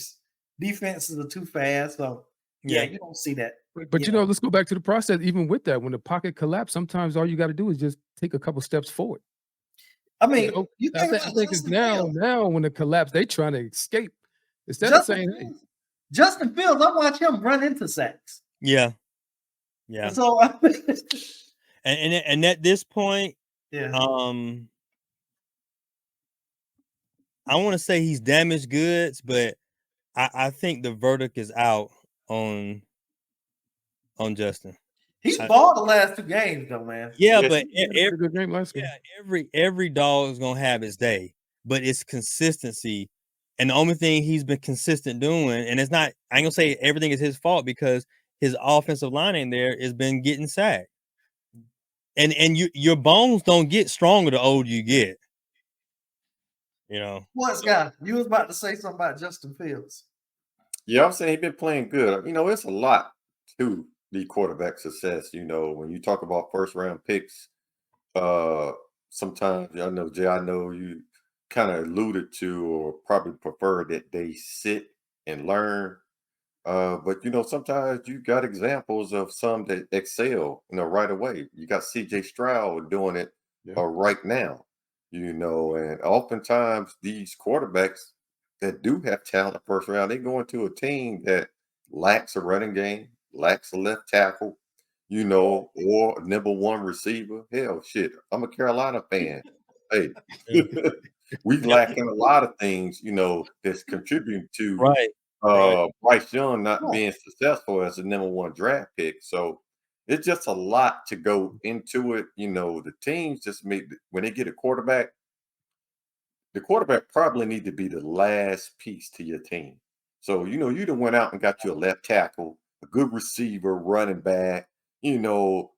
Defenses are too fast, so yeah, Yeah. you don't see that. But you know, let's go back to the process. Even with that, when the pocket collapse, sometimes all you got to do is just take a couple steps forward. I You mean, know, you I think think about it's Justin now Fields. when it collapse, they trying to escape instead of Justin saying, "Hey, Fields, Justin Fields, I watch him run into sacks. Yeah. Yeah. So I mean, And at this point, yeah, I want to say he's damaged goods, but I think the verdict is out on Justin. he's I, balled the last two games though, man. yeah, Yes, but he had a pretty good game last game." every dog is gonna have his day, but it's consistency. And the only thing he's been consistent doing, and it's not, I ain't gonna say everything is his fault, because his offensive line in there has been getting sacked. And your bones don't get stronger the older you get. You know. What, Scott? You was about to say something about Justin Fields. Yeah, I'm saying he's been playing good. You know, it's a lot to the quarterback success. You know, when you talk about first round picks, uh, sometimes I know Jay, I know you kind of alluded to or probably prefer that they sit and learn. But you know, sometimes you got examples of some that excel, you know, right away. You got CJ Stroud doing it Yeah, right now, you know, and oftentimes these quarterbacks that do have talent first round, they go into a team that lacks a running game, lacks a left tackle, you know, or a number one receiver. Hell, shit, I'm a Carolina fan. Hey, Yeah. we lacking a lot of things, you know, that's contributing to Right. Right. Bryce Young not Yeah. being successful as a number one draft pick. So it's just a lot to go into it. You know, the teams just make when they get a quarterback, the quarterback probably need to be the last piece to your team. So, you know, you done went out and got you a left tackle, a good receiver, running back, you know,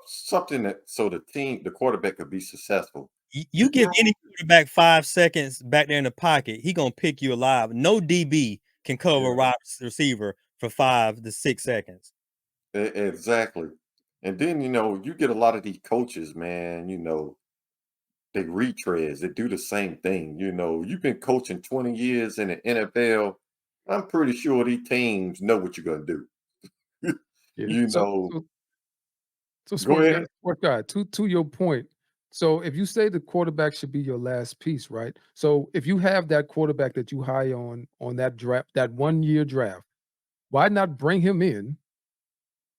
something that so the team, the quarterback could be successful. You give any quarterback 5 seconds back there in the pocket, he gonna pick you alive. No DB can cover a wide receiver for 5 to 6 seconds. Exactly. And then, you know, you get a lot of these coaches, man, you know, they retreads. They do the same thing. You've been coaching 20 years in the NFL. I'm pretty sure these teams know what you're gonna do. Yeah. you So know, so so go ahead. smart guy. To your point. So if you say the quarterback should be your last piece, right? So if you have that quarterback that you high on that draft, that 1 year draft, why not bring him in?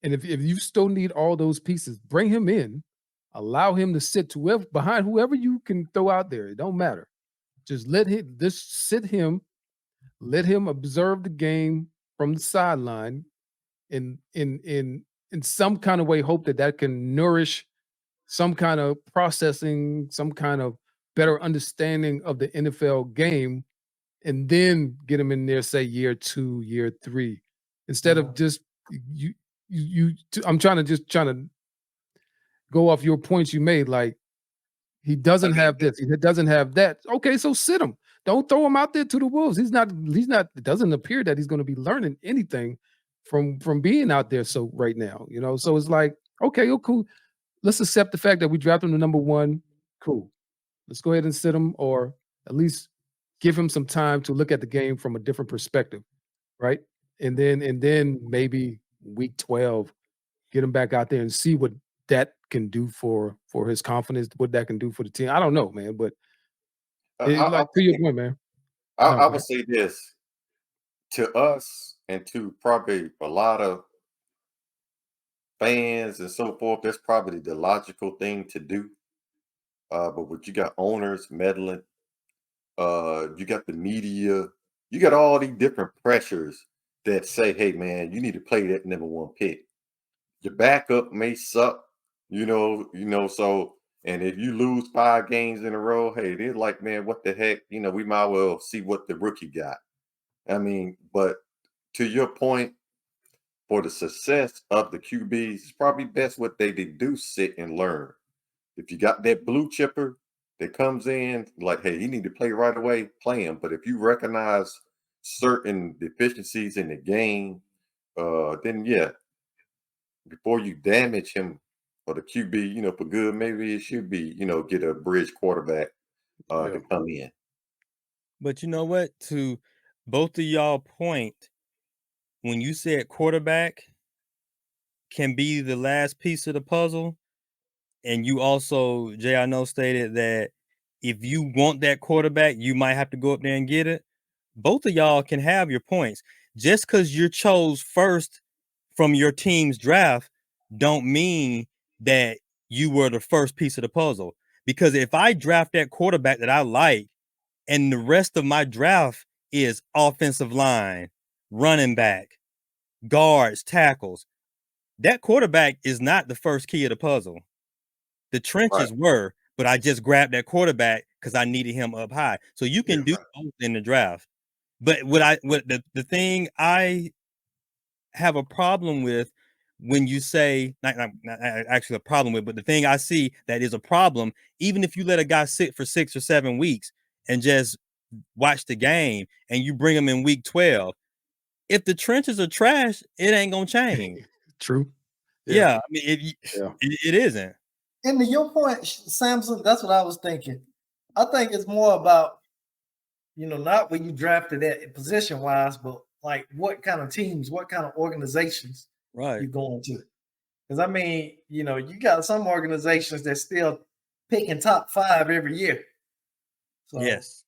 And if you still need all those pieces, bring him in, allow him to sit to whoever behind whoever you can throw out there. It don't matter. Just let him just sit him, let him observe the game from the sideline in some kind of way, hope that that can nourish some kind of processing, some kind of better understanding of the NFL game, and then get him in there, say year 2, year 3, instead of just you I'm trying to go off your points you made. Like, he I doesn't think have this, he doesn't have that. Okay, so sit him. Don't throw him out there to the wolves. He's not it doesn't appear that he's going to be learning anything from being out there so right now. So it's like, okay, oh, cool. Let's accept the fact that we drafted him to number 1. Cool. Let's go ahead and sit him, or at least give him some time to look at the game from a different perspective, right? And then maybe week 12, get him back out there and see what that can do for his confidence, what that can do for the team. I don't know, man, but I like, to your think point, man. No, I go would ahead. say this to us and to probably a lot of fans and so forth. That's probably the logical thing to do. But what you got owners meddling, you got the media, you got all these different pressures that say, "Hey, man, you need to play that number 1 pick." Your backup may suck, So, and if you lose 5 games in a row, hey, they're like, man, what the heck? We might well see what the rookie got. I mean, but to your point, for the success of the QBs, it's probably best what they do sit and learn. If you got that blue chipper that comes in, like, hey, you need to play right away, play him. But if you recognize certain deficiencies in the game, then yeah, before you damage him or the QB, for good, maybe it should be, get a bridge quarterback Yeah. to come in. But you know what? To both of y'all point, when you said quarterback can be the last piece of the puzzle, and you also, Jay, I know, stated that if you want that quarterback, you might have to go up there and get it. Both of y'all can have your points. Just because you're chose first from your team's draft, don't mean that you were the first piece of the puzzle. Because if I draft that quarterback that I like, and the rest of my draft is offensive line, running back, guards, tackles, that quarterback is not the first key of the puzzle. The Right. trenches were, but I just grabbed that quarterback because I needed him up high. So you Yeah, can do right. both in the draft. But the thing I have a problem with when you say not actually a problem with, but the thing I see that is a problem, even if you let a guy sit for 6 or 7 weeks and just watch the game and you bring him in week 12, if the trenches are trash, it ain't gonna change. True. Yeah. Yeah, I mean, Yeah. it isn't. And to your point, Samson, that's what I was thinking. I think it's more about, not when you drafted that position wise, but like what kind of teams, what kind of organizations Right. you're going to. Because I mean, you got some organizations that still picking top 5 every year. So Yes.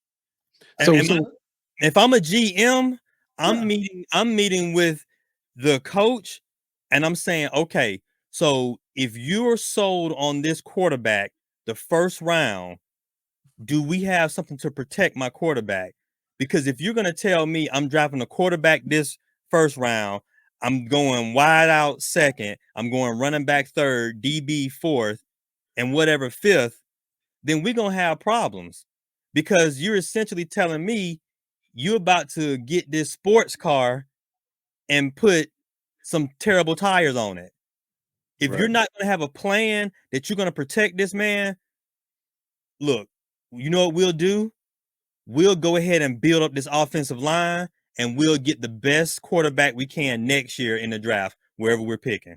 So And so if I'm a GM, yeah. I'm meeting with the coach and I'm saying, okay, so if you're sold on this quarterback the first round, do we have something to protect my quarterback? Because if you're going to tell me I'm drafting a quarterback this first round, I'm going wide out second, I'm going running back third, DB fourth, and whatever fifth, then we're going to have problems because you're essentially telling me you're about to get this sports car and put some terrible tires on it. If you're Right. not going to have a plan that you're going to protect this man, look, you know what we'll do? We'll go ahead and build up this offensive line and we'll get the best quarterback we can next year in the draft, wherever we're picking,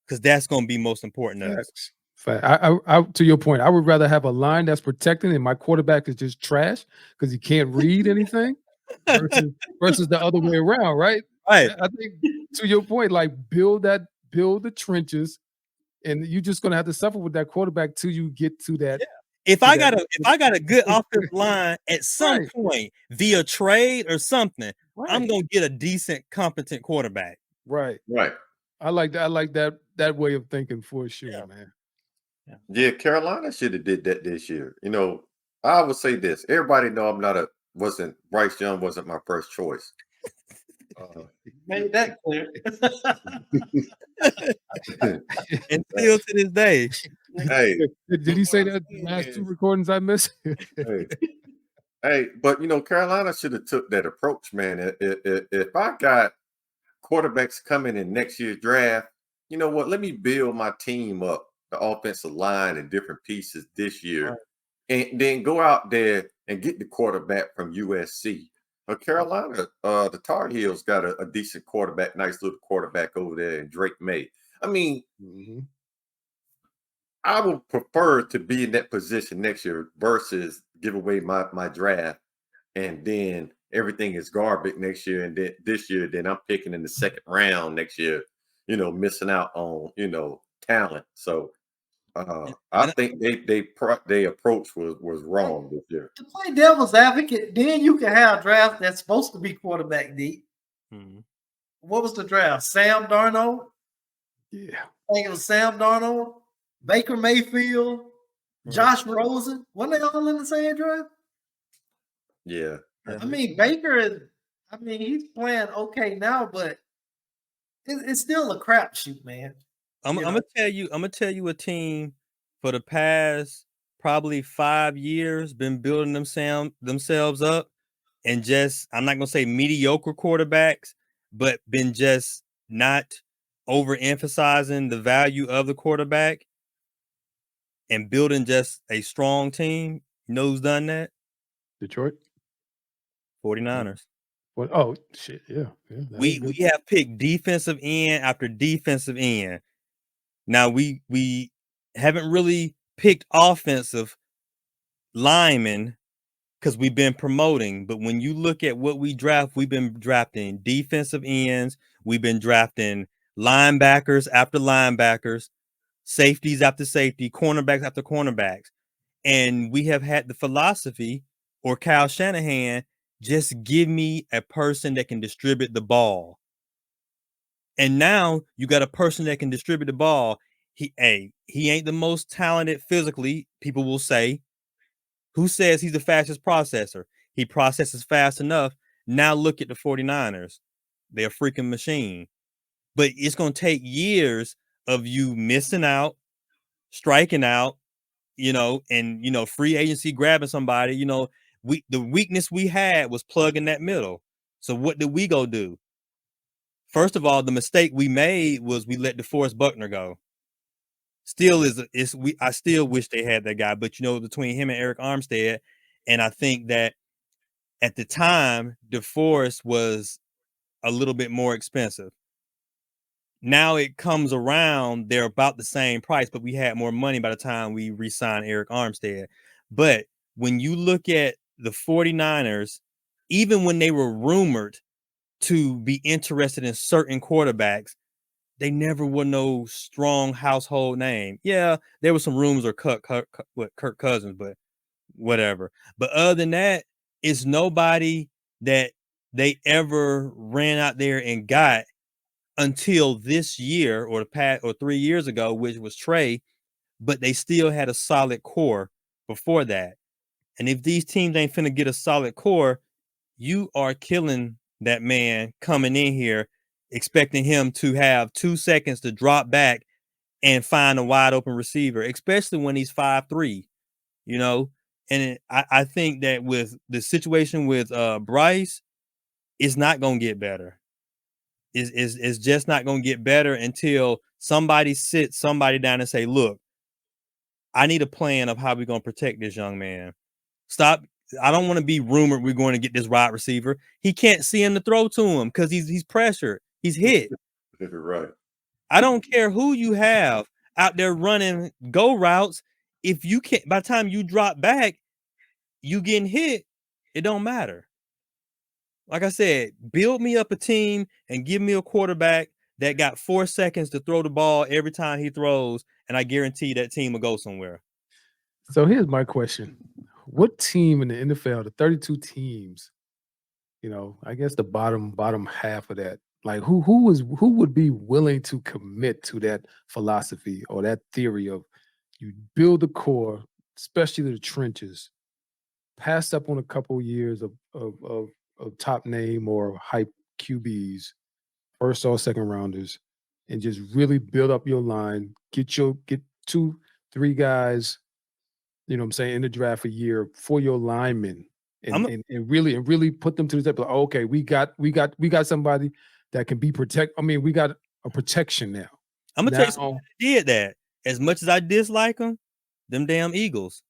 because that's going to be most important to us. facts. To your point, I would rather have a line that's protecting and my quarterback is just trash because he can't read anything versus the other way around, right? Right. I think to your point, like build the trenches, and you're just gonna have to suffer with that quarterback till you get to that. If I got a good offensive line at some Right. point via trade or something, I'm Right. gonna get a decent, competent quarterback. Right. Right. I like that. I like that way of thinking for sure, man. Yeah, Carolina should have did that this year. I would say this. Everybody know Bryce Young wasn't my first choice. Made that clear. And still to this day. Hey, Did he say what I'm that saying last two is- recordings I missed? hey, but Carolina should have took that approach, man. If I got quarterbacks coming in next year's draft, you know what? Let me build my team up, the offensive line and different pieces this year, Right. and then go out there and get the quarterback from USC. Carolina, the Tar Heels got a decent quarterback, nice little quarterback over there, and Drake May. I mean, I would prefer to be in that position next year versus give away my draft and then everything is garbage next year, and then this year, then I'm picking in the second round next year, missing out on talent. So I think they approach was wrong this year. To play devil's advocate, then you can have a draft that's supposed to be quarterback deep. What was the draft? Sam Darnold? Yeah. I think it was Sam Darnold, Baker Mayfield, Josh Rosen. Weren't they all in the same draft? Yeah. I mean, Baker he's playing okay now, but it's still a crapshoot, man. I'm gonna tell you a team for the past probably 5 years been building themselves up, and just, I'm not gonna say mediocre quarterbacks, but been just not overemphasizing the value of the quarterback and building just a strong team. You know who's done that? Detroit. 49ers. What? Oh shit! Yeah. We have picked defensive end after defensive end. Now we haven't really picked offensive linemen because we've been promoting. But when you look at what we draft, we've been drafting defensive ends. We've been drafting linebackers after linebackers, safeties after safety, cornerbacks after cornerbacks. And we have had the philosophy, or Kyle Shanahan, just give me a person that can distribute the ball. And now you got a person that can distribute the ball. He ain't the most talented physically, people will say. Who says he's the fastest processor? He processes fast enough. Now look at the 49ers. They're a freaking machine. But it's going to take years of you missing out, striking out, and free agency grabbing somebody. The weakness we had was plugging that middle. So what did we go do? First of all, the mistake we made was we let DeForest Buckner go. I still wish they had that guy, but between him and Eric Armstead, and I think that at the time DeForest was a little bit more expensive. Now it comes around, they're about the same price, but we had more money by the time we re-signed Eric Armstead. But when you look at the 49ers, even when they were rumored to be interested in certain quarterbacks, they never were no strong household name. Yeah, there were some rumors of Kirk Cousins, but whatever. But other than that, it's nobody that they ever ran out there and got until this year or 3 years ago, which was Trey. But they still had a solid core before that. And if these teams ain't finna get a solid core, you are killing that man coming in here expecting him to have 2 seconds to drop back and find a wide open receiver, especially when he's 5'3", And I think that with the situation with Bryce, it's not going to get better. It's just not going to get better until somebody sits somebody down and say, look, I need a plan of how we're going to protect this young man. Stop. I don't want to be rumored we're going to get this wide receiver. He can't see him to throw to him because he's pressured. He's hit. Right. I don't care who you have out there running go routes. If you can't, by the time you drop back, you getting hit, it don't matter. Like I said, build me up a team and give me a quarterback that got 4 seconds to throw the ball every time he throws, and I guarantee that team will go somewhere. So here's my question: what team in the NFL, the 32 teams, I guess the bottom half of that, like who would be willing to commit to that philosophy or that theory of you build the core, especially the trenches, pass up on a couple years of top name or hype QBs, first or second rounders, and just really build up your line, get 2, 3 guys, what I'm saying, in the draft a year for your linemen I'm and really put them to the step like, okay, we got somebody that can be we got a protection now. gonna tell you somebody that did that. As much as I dislike them damn Eagles.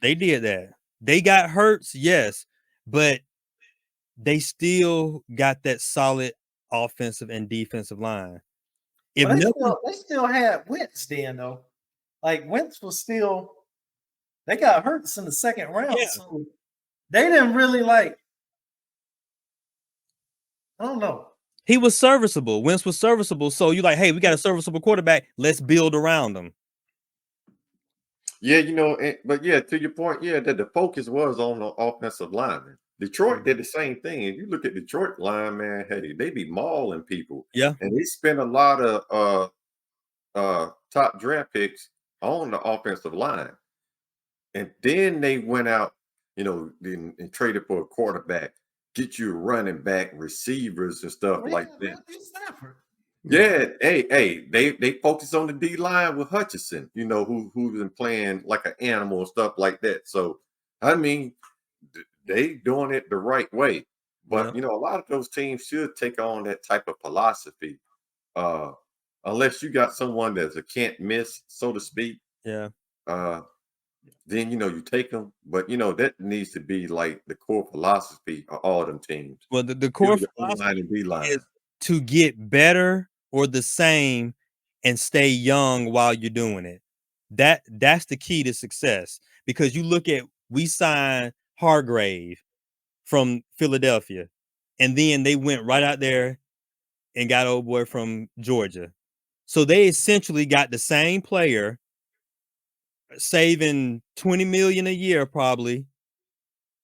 They did that. They got hurts, yes, but they still got that solid offensive and defensive line. If they still had Wentz then though. Like Wentz was still, they got Hurts in the second round, so they didn't really I don't know. He was serviceable. Wentz was serviceable. So you're like, hey, we got a serviceable quarterback. Let's build around him. Yeah, but yeah, to your point, yeah, that the focus was on the offensive lineman. Detroit did the same thing. If you look at Detroit line, man, hey, they be mauling people. Yeah. And they spent a lot of top draft picks on the offensive line. And then they went out, and traded for a quarterback, get you running back, receivers and stuff like that. Yeah, hey, they focus on the D line with Hutchinson, who's been playing like an animal and stuff like that. So, I mean, they doing it the right way. But a lot of those teams should take on that type of philosophy. Unless you got someone that's a can't miss, so to speak. Yeah. Then you take them, but that needs to be like the core philosophy of all them teams. Well, the core philosophy is to get better or the same and stay young while you're doing it. That's the key to success. Because you look at, we signed Hargrave from Philadelphia, and then they went right out there and got old boy from Georgia. So they essentially got the same player, saving $20 million a year probably,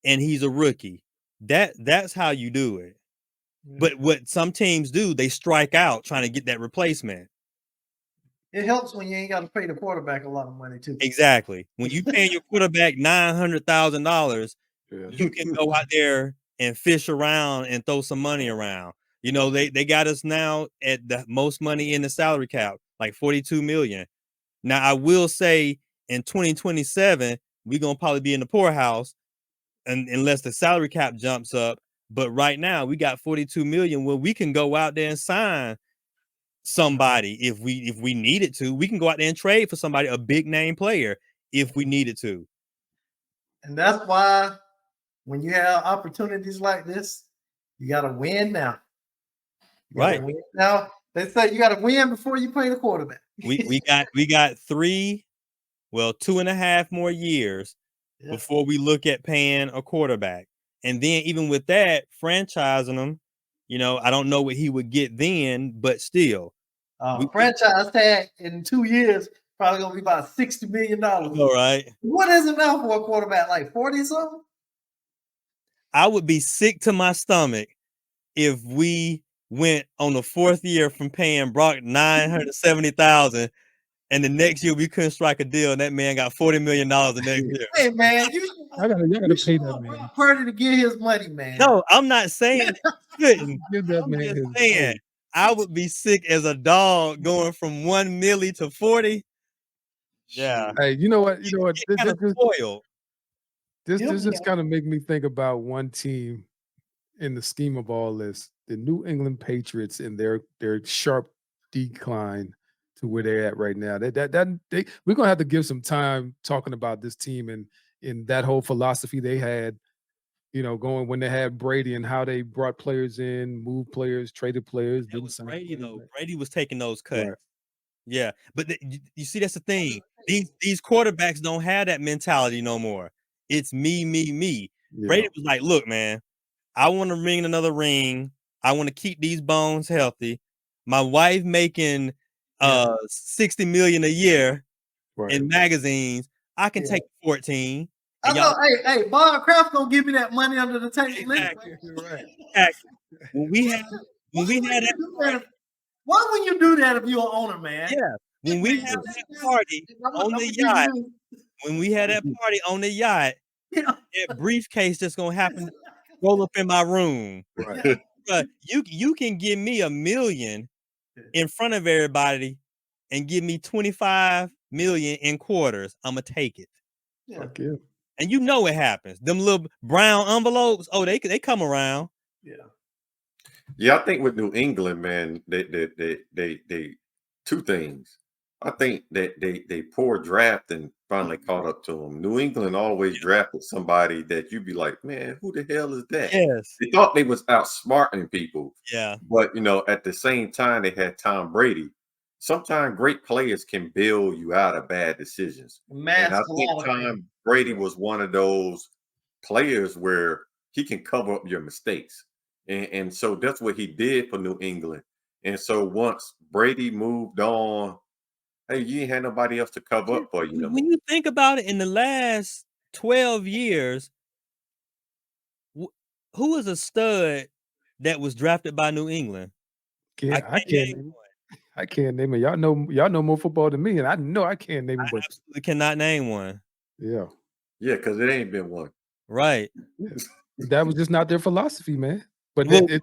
and he's a rookie. That's how you do it. But what some teams do, they strike out trying to get that replacement. It helps when you ain't got to pay the quarterback a lot of money too. Exactly. When you pay your quarterback $900,000, you can go out there and fish around and throw some money around. They got us now at the most money in the salary cap, like $42 million. Now, I will say in 2027, we're gonna probably be in the poorhouse, unless the salary cap jumps up. But right now, we got $42 million where we can go out there and sign somebody if we needed to. We can go out there and trade for somebody, a big name player, if we needed to. And that's why when you have opportunities like this, you got to win now. Right. Win now. They say you got to win before you play the quarterback. we got 2.5 more years before we look at paying a quarterback. And then even with that, franchising them, I don't know what he would get then, but still. Franchise tag in 2 years probably gonna be about $60 million. All right. What is it now for a quarterback? Like 40 something? I would be sick to my stomach if we went on the 4th year from paying Brock $970,000, and the next year we couldn't strike a deal, and that man got $40 million the next year. Hey man, you gotta pay that man. Purdy to get his money, man. No, I'm not saying couldn't. Give that man his money. I would be sick as a dog going from $1 million to 40. Yeah. Hey, you know what? Spoiled. This just kind of make me think about one team in the scheme of all this: the New England Patriots and their sharp decline to where they're at right now. We're gonna have to give some time talking about this team and in that whole philosophy they had, going when they had Brady and how they brought players in, moved players, traded players. It was Brady though. Brady was taking those cuts. Right. Yeah, but you see, that's the thing. These quarterbacks don't have that mentality no more. It's me, me, me. Yeah. Brady was like, "Look, man, I want to ring another ring. I want to keep these bones healthy. My wife making 60 million a year Right. in magazines. I can Yeah. take 14." I And know. y'all, Hey, Bob Kraft gonna give me that money under the table. exactly, Right. exactly. When we had that party, Why would you do that if you're an owner, man? yeah, when we had that party on the yacht, when we had that party on the yacht, that briefcase just gonna happen to roll up in my room. Right. But you can give me $1 million in front of everybody and give me 25 million in quarters. I'ma take it. Fuck yeah. And you know what happens. Them little brown envelopes, oh, they come around. Yeah, I think with New England, man, they two things. I think that they poor drafting finally caught up to them. New England always drafted somebody that you'd be like, man, who the hell is that? Yes. They thought they was outsmarting people, Yeah. but at the same time they had Tom Brady. Sometimes great players can bail you out of bad decisions. And I think Tom Brady was one of those players where he can cover up your mistakes. And so that's what he did for New England. And so once Brady moved on, hey, you ain't had nobody else to cover up for you no more. When you think about it, in the last 12 years, who is a stud that was drafted by New England? I can't name it. Y'all know more football than me, and I know I can't name it. I absolutely cannot name one. Yeah. Yeah, because it ain't been one. Right. Yeah. That was just not their philosophy, man. But well, like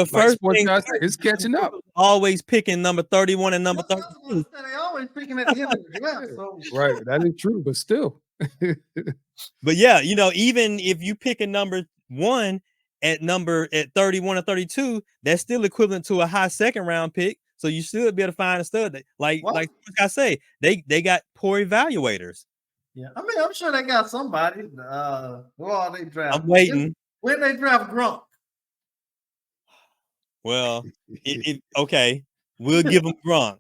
first sports thing guys say, it's catching up. Always picking number 31 and number 32. They always picking at the end of the draft. So. Right. That is true, but still. But yeah, even if you pick a number 1 at 31 or 32, that's still equivalent to a high second round pick. So you still be able to find a stud. Like I say, they got poor evaluators. Yeah, I mean, I'm sure they got somebody. Who are they draft? I'm waiting. When they draft Gronk? Well, okay, we'll give them Gronk.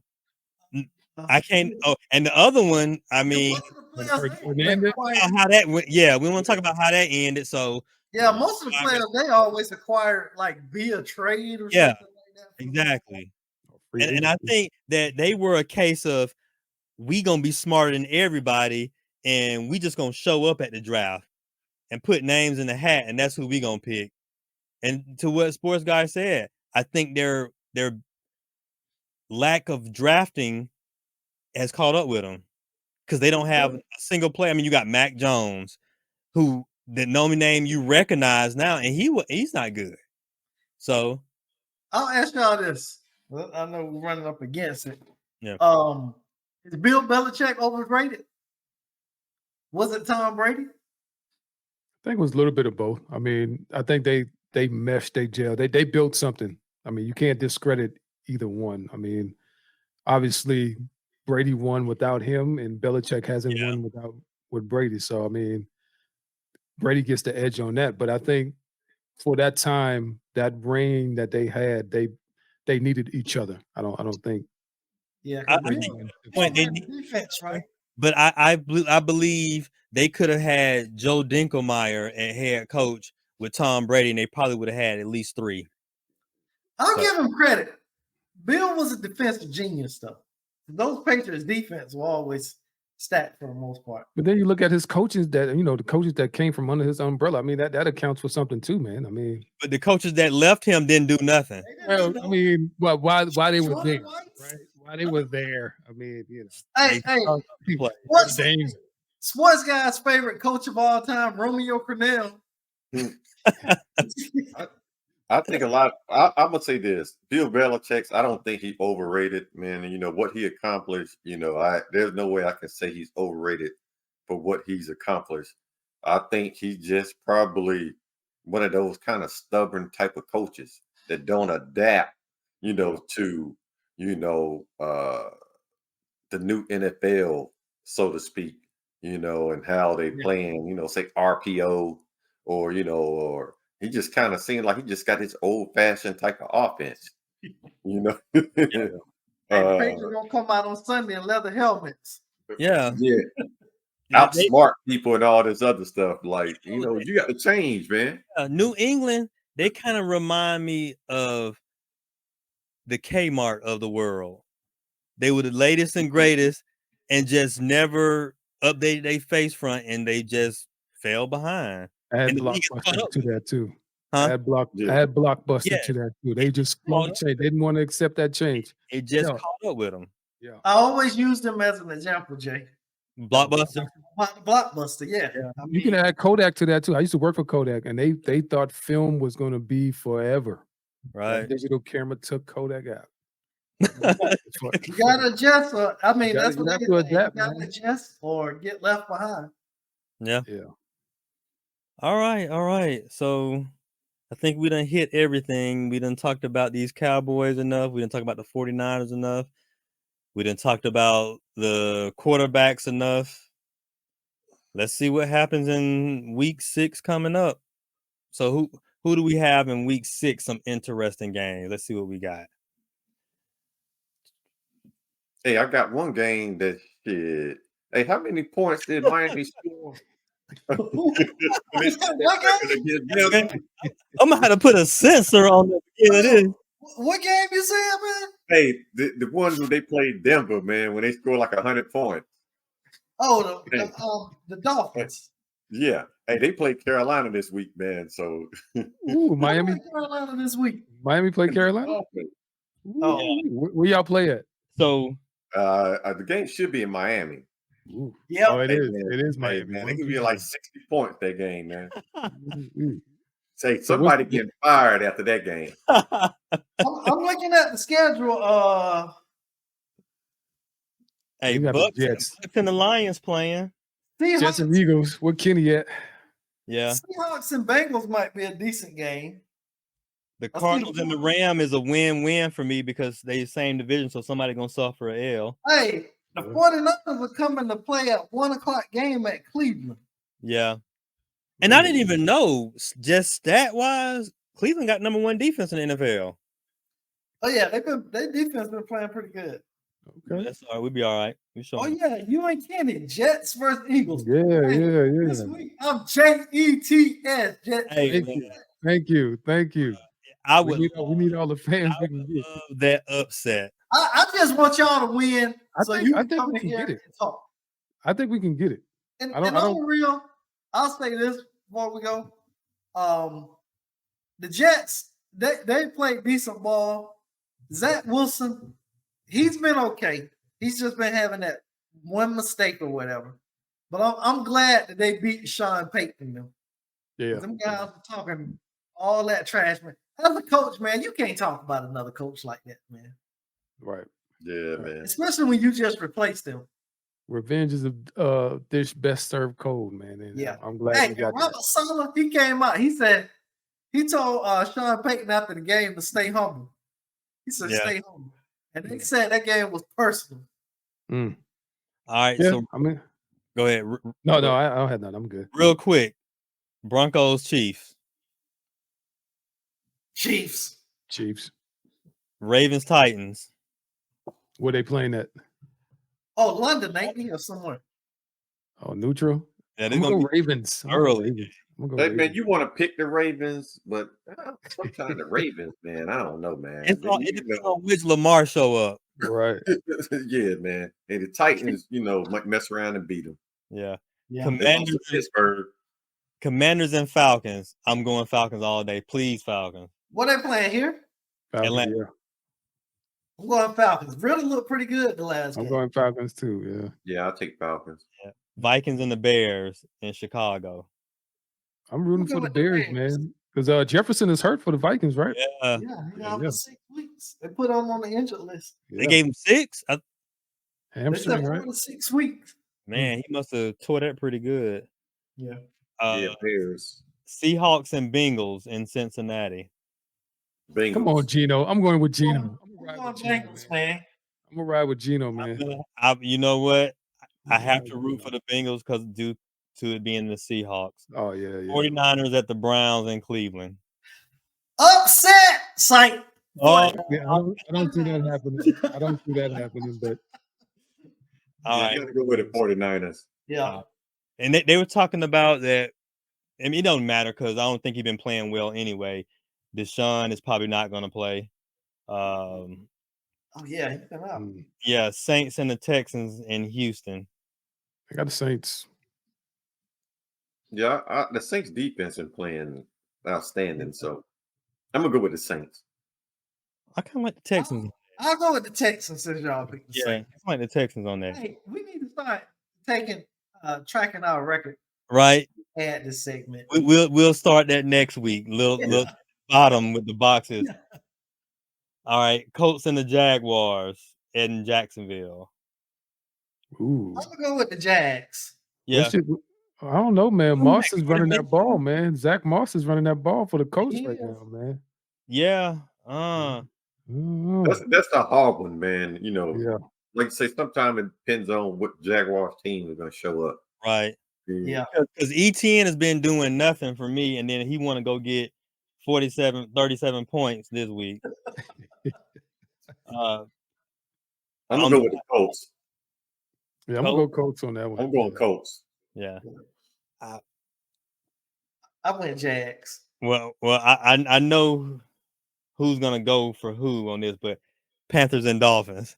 I can't. Oh, and the other one, I mean, how that went. Yeah, we want to talk about how that ended. So yeah, most of the players they always acquired like via trade or yeah, something like that. Exactly. And I think that they were a case of we gonna be smarter than everybody, and we just gonna show up at the draft and put names in the hat, and that's who we gonna pick. And to what sports guy said, I think their lack of drafting has caught up with them because they don't have a single player. I mean, you got Mac Jones, who the only name you recognize now, and he's not good. So I'll ask y'all this. I know we're running up against it. Yeah. Is Bill Belichick overrated? Was it Tom Brady? I think it was a little bit of both. I mean, I think they meshed, they gelled, they built something. I mean, you can't discredit either one. I mean, obviously Brady won without him, and Belichick hasn't won with Brady. So I mean, Brady gets the edge on that. But I think for that time, that reign that they had, they needed each other. I don't think. Yeah, I think they need defense, right? But I believe they could have had Joe Dinkelmeyer at head coach with Tom Brady, and they probably would have had at least 3. I'll give him credit. Bill was a defensive genius, though. Those Patriots defense were always stacked for the most part. But then you look at his coaches the coaches that came from under his umbrella. I mean, that accounts for something too, man. I mean, but the coaches that left him didn't do nothing. Well, I mean, why they were there, right? Why they were there? I mean, Hey, sports guy's favorite coach of all time, Romeo Crennel. I think a lot. I'm gonna say this: Bill Belichick. I don't think he overrated, man. And what he accomplished. There's no way I can say he's overrated for what he's accomplished. I think he's just probably one of those kind of stubborn type of coaches that don't adapt, to the new NFL, so to speak. And how they playing. Say RPO or he just kind of seemed like he just got his old fashioned type of offense, Yeah. Hey, the Patriots gonna come out on Sunday in leather helmets. Yeah. Outsmart people and all this other stuff. Like, you got to change, man. New England, they kind of remind me of the Kmart of the world. They were the latest and greatest and just never updated their face front, and they just fell behind. Add And the league has caught Blockbuster up to with them. that too. Huh? Add Blockbuster Yeah. to that too. They just won't change. They didn't want to accept that change. It just caught up with them. Yeah. I always use them as an example, Jay. Blockbuster. Blockbuster, yeah. You can add Kodak to that too. I used to work for Kodak, and they thought film was going to be forever. Right. That digital camera took Kodak out. You gotta adjust. I mean, that's what you have they to say. You adapt, gotta man. adjust or get left behind. Yeah. Yeah. All right. So I think we done hit everything. We done talked about these Cowboys enough. We done talked about the 49ers enough. We done talked about the quarterbacks enough. Let's see what happens in week 6 coming up. So who do we have in week 6? Some interesting games. Let's see what we got. Hey, I got one game that shit. Hey, how many points did Miami score? What I'm gonna have to put a sensor on the beginning of this. What game you saying, man? Hey, the one where they played Denver, man, when they scored like 100 points. Oh, the Dolphins. Yeah. Hey, they played Carolina this week, man. So Ooh, Miami. Carolina this week. Miami played Carolina. Oh, where y'all play at? So the game should be in Miami. yeah. Oh, it is. Man, It is hey, Miami. man, they could be like 60 points that game, man. Mm. Say somebody getting fired after that game. I'm looking at the schedule. Hey, Bucks and the Lions playing. Jets and Eagles. Where Kenny at? Yeah. Seahawks and Bengals might be a decent game. The Cardinals and the Ram is a win-win for me because they the same division, so somebody gonna suffer an L. Hey, the 49ers are coming to play at 1:00 game at Cleveland. Yeah. And I didn't even know, just stat-wise, Cleveland got number 1 defense in the NFL. Oh yeah, their defense been playing pretty good. Okay. That's all right. We'll be all right. Oh yeah, you ain't kidding. Jets versus Eagles. Yeah. This week, I'm JETS. Jets. Hey, thank you. We need all the fans we can get. Love that upset. I just want y'all to win. I think we can get it. I think we can get it. And on real, I'll say this before we go. The Jets, they played decent ball. Zach Wilson, he's been okay. He's just been having that one mistake or whatever. But I'm glad that they beat Sean Payton. Them. Yeah. Them guys are talking all that trash, man. As a coach, man, you can't talk about another coach like that, man. Right. Yeah, man. Especially when you just replaced them. Revenge is a dish best served cold, man. And yeah. I'm glad hey, we got Robert Saleh, he came out. He said, he told Sean Payton after the game to stay humble. He said, stay humble. And they said that game was personal. All right. Yeah, So go ahead. No, I don't have none. I'm good. Real quick. Broncos, Chiefs. Chiefs. Ravens, Titans. Where they playing at? Oh, London, ain't he, or somewhere? Oh, neutral? Yeah, I'm going to go Ravens. Early. Hey, man, you want to pick the Ravens, but sometimes the Ravens, man, I don't know, man. It depends on which Lamar show up. Right. Yeah, man. And the Titans, might mess around and beat them. Yeah. Commanders and Falcons. I'm going Falcons all day. Please, Falcons. What they playing here? Falcons, yeah. I'm going Falcons. Really looked pretty good the last game. I'm going Falcons too, yeah. Yeah, I'll take Falcons. Yeah. Vikings and the Bears in Chicago. I'm rooting for the Bears, man. Because Jefferson is hurt for the Vikings, right? Yeah. He's out for 6 weeks. They put him on the injured list. Yeah. They gave him 6? Hamstring, right? 4 to 6 weeks. Man, he must have tore that pretty good. Yeah. Bears. Seahawks and Bengals in Cincinnati. Bengals. Come on, Gino. I'm going with Gino. I'm going Bengals, man. I'm going to ride with Gino, man. You know what? I have to root for the Bengals because due to it being the Seahawks. Oh, yeah. 49ers at the Browns in Cleveland. Upset site. Oh, Yeah, I don't see that happening. I don't see that happening, but all Yeah, right. you got to go with the 49ers. Yeah. And they were talking about that. I mean, it don't matter because I don't think he's been playing well anyway. Deshaun is probably not going to play. Oh yeah, he's been out. Yeah, Saints and the Texans in Houston. I got the Saints. Yeah, the Saints defense is playing outstanding. So I'm gonna go with the Saints. I kind of like the Texans. I'll go with the Texans since y'all picked the Yeah, Saints. I like the Texans on that. Hey, we need to start tracking our record Right. at this segment. We'll start that next week. Little bottom with the boxes. Yeah. All right, Colts and the Jaguars in Jacksonville. Ooh. I'm gonna go with the Jags. Yeah. I don't know, man. Moss is running that big ball, man. Zach Moss is running that ball for the Colts He right is. now, man. Yeah. That's the hard one, man. You know, Yeah. like I say, sometimes it depends on what Jaguars team is gonna show up. Right. Yeah. Because ETN has been doing nothing for me, and then he want to go get 37 points this week. I'm gonna go with the Colts. Yeah, I'm gonna go Colts on that one. I'm going Colts. Yeah. I went Jags. Well, I know who's gonna go for who on this, but Panthers and Dolphins.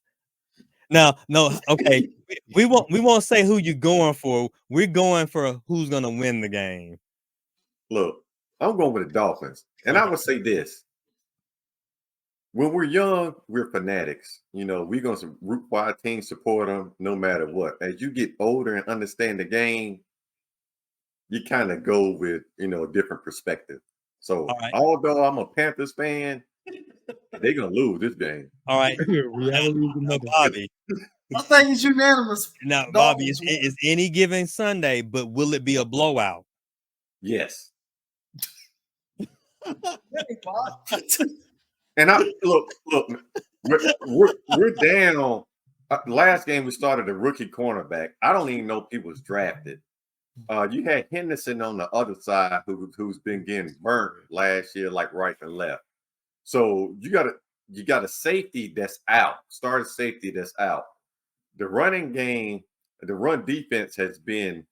Now, no, okay. We won't say who you're going for. We're going for who's gonna win the game. Look, I'm going with the Dolphins. And I would say this. When we're young, we're fanatics. You know, we're going to root for our team, support them no matter what. As you get older and understand the game, you kind of go with, a different perspective. So, although I'm a Panthers fan, they're going to lose this game. All right. Reality is now, Bobby. I think it's unanimous. Now, Bobby, it's any given Sunday, but will it be a blowout? Yes. And look, we're down. Last game we started a rookie cornerback. I don't even know if he was drafted. You had Henderson on the other side who's been getting burnt last year, like right and left. So you got a safety that's out, started safety that's out. The running game, the run defense has been,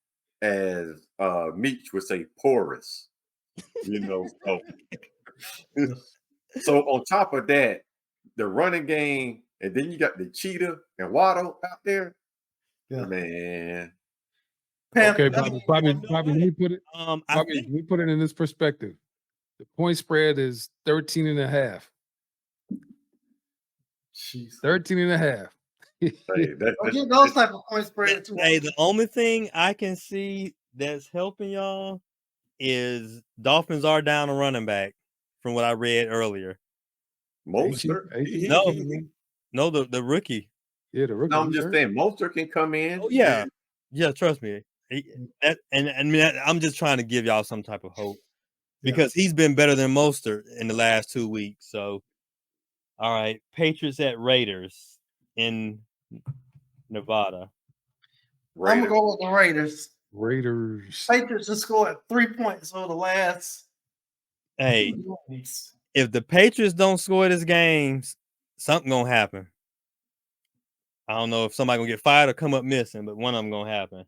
as Meach would say, porous. So on top of that, the running game, and then you got the Cheetah and Waddle out there. Yeah. Man. Okay, Bobby, let me put it. Let me put it in this perspective. The point spread is 13 and a half. Jeez. 13 and a half. Get those type of point spread. Hey, the only thing I can see that's helping y'all is Dolphins are down a running back from what I read earlier. Mostert? No, the rookie. Yeah, the rookie. No, I'm just saying Mostert can come in. Oh yeah, yeah. Trust me. I'm just trying to give y'all some type of hope because he's been better than Mostert in the last 2 weeks. So, all right, Patriots at Raiders in Nevada. I'm gonna go with the Raiders. Patriots have scored 3 points over the last. Hey, if the Patriots don't score this game, something gonna happen. I don't know if somebody gonna get fired or come up missing, but one of them gonna happen.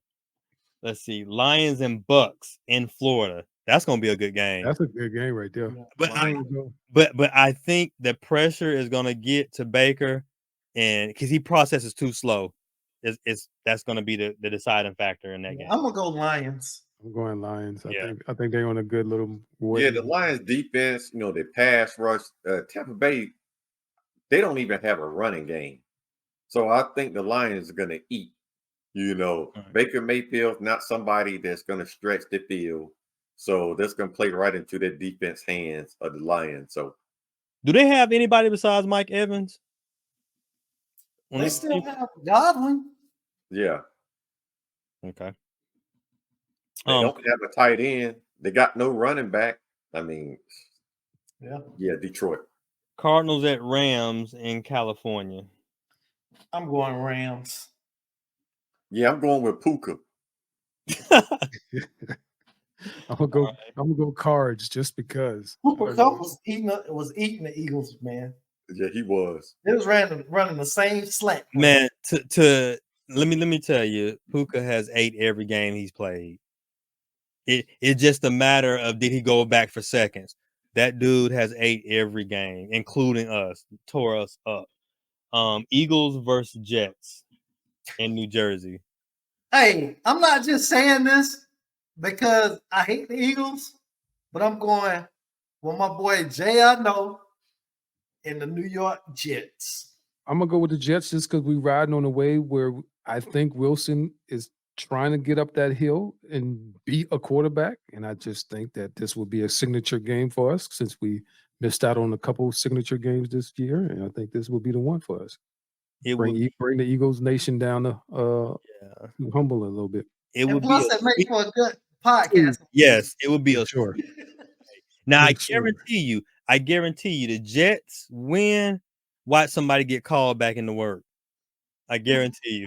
Let's see, Lions and Bucks in Florida. That's gonna be a good game. That's a good game right there. But I think the pressure is gonna get to Baker, and because he processes too slow, that's gonna be the deciding factor in that game. I'm gonna go Lions. I'm going Lions. I think they're on a good little way. Yeah, the Lions defense, they pass rush. Tampa Bay, they don't even have a running game. So I think the Lions are gonna eat. Baker Mayfield's not somebody that's gonna stretch the field. So that's gonna play right into the defense hands of the Lions. So do they have anybody besides Mike Evans? They still have Godwin. Yeah. Okay. They don't have a tight end. They got no running back. I mean, yeah, Detroit. Cardinals at Rams in California. I'm going Rams. Yeah, I'm going with Puka. I'm gonna go Cards just because. Cooper Cup was eating the Eagles, man. Yeah, he was. It was running the same slant. Man, let me tell you, Puka has 8 every game he's played. It's just a matter of did he go back for seconds. That dude has 8 every game, including us. Tore us up. Eagles versus Jets in New Jersey. Hey, I'm not just saying this because I hate the Eagles, but I'm going with my boy Jay I know in the New York Jets. I'm gonna go with the Jets just because we riding on a wave where I think Wilson is trying to get up that hill and beat a quarterback, and I just think that this will be a signature game for us since we missed out on a couple signature games this year, and I think this will be the one for us. It Bring would, bring the Eagles Nation down to humble a little bit. it And would be plus, a it makes sweet, for a good podcast. yes, it would be For a sure. Now For sure. I guarantee you, the Jets win. Watch somebody get called back into work. I guarantee you,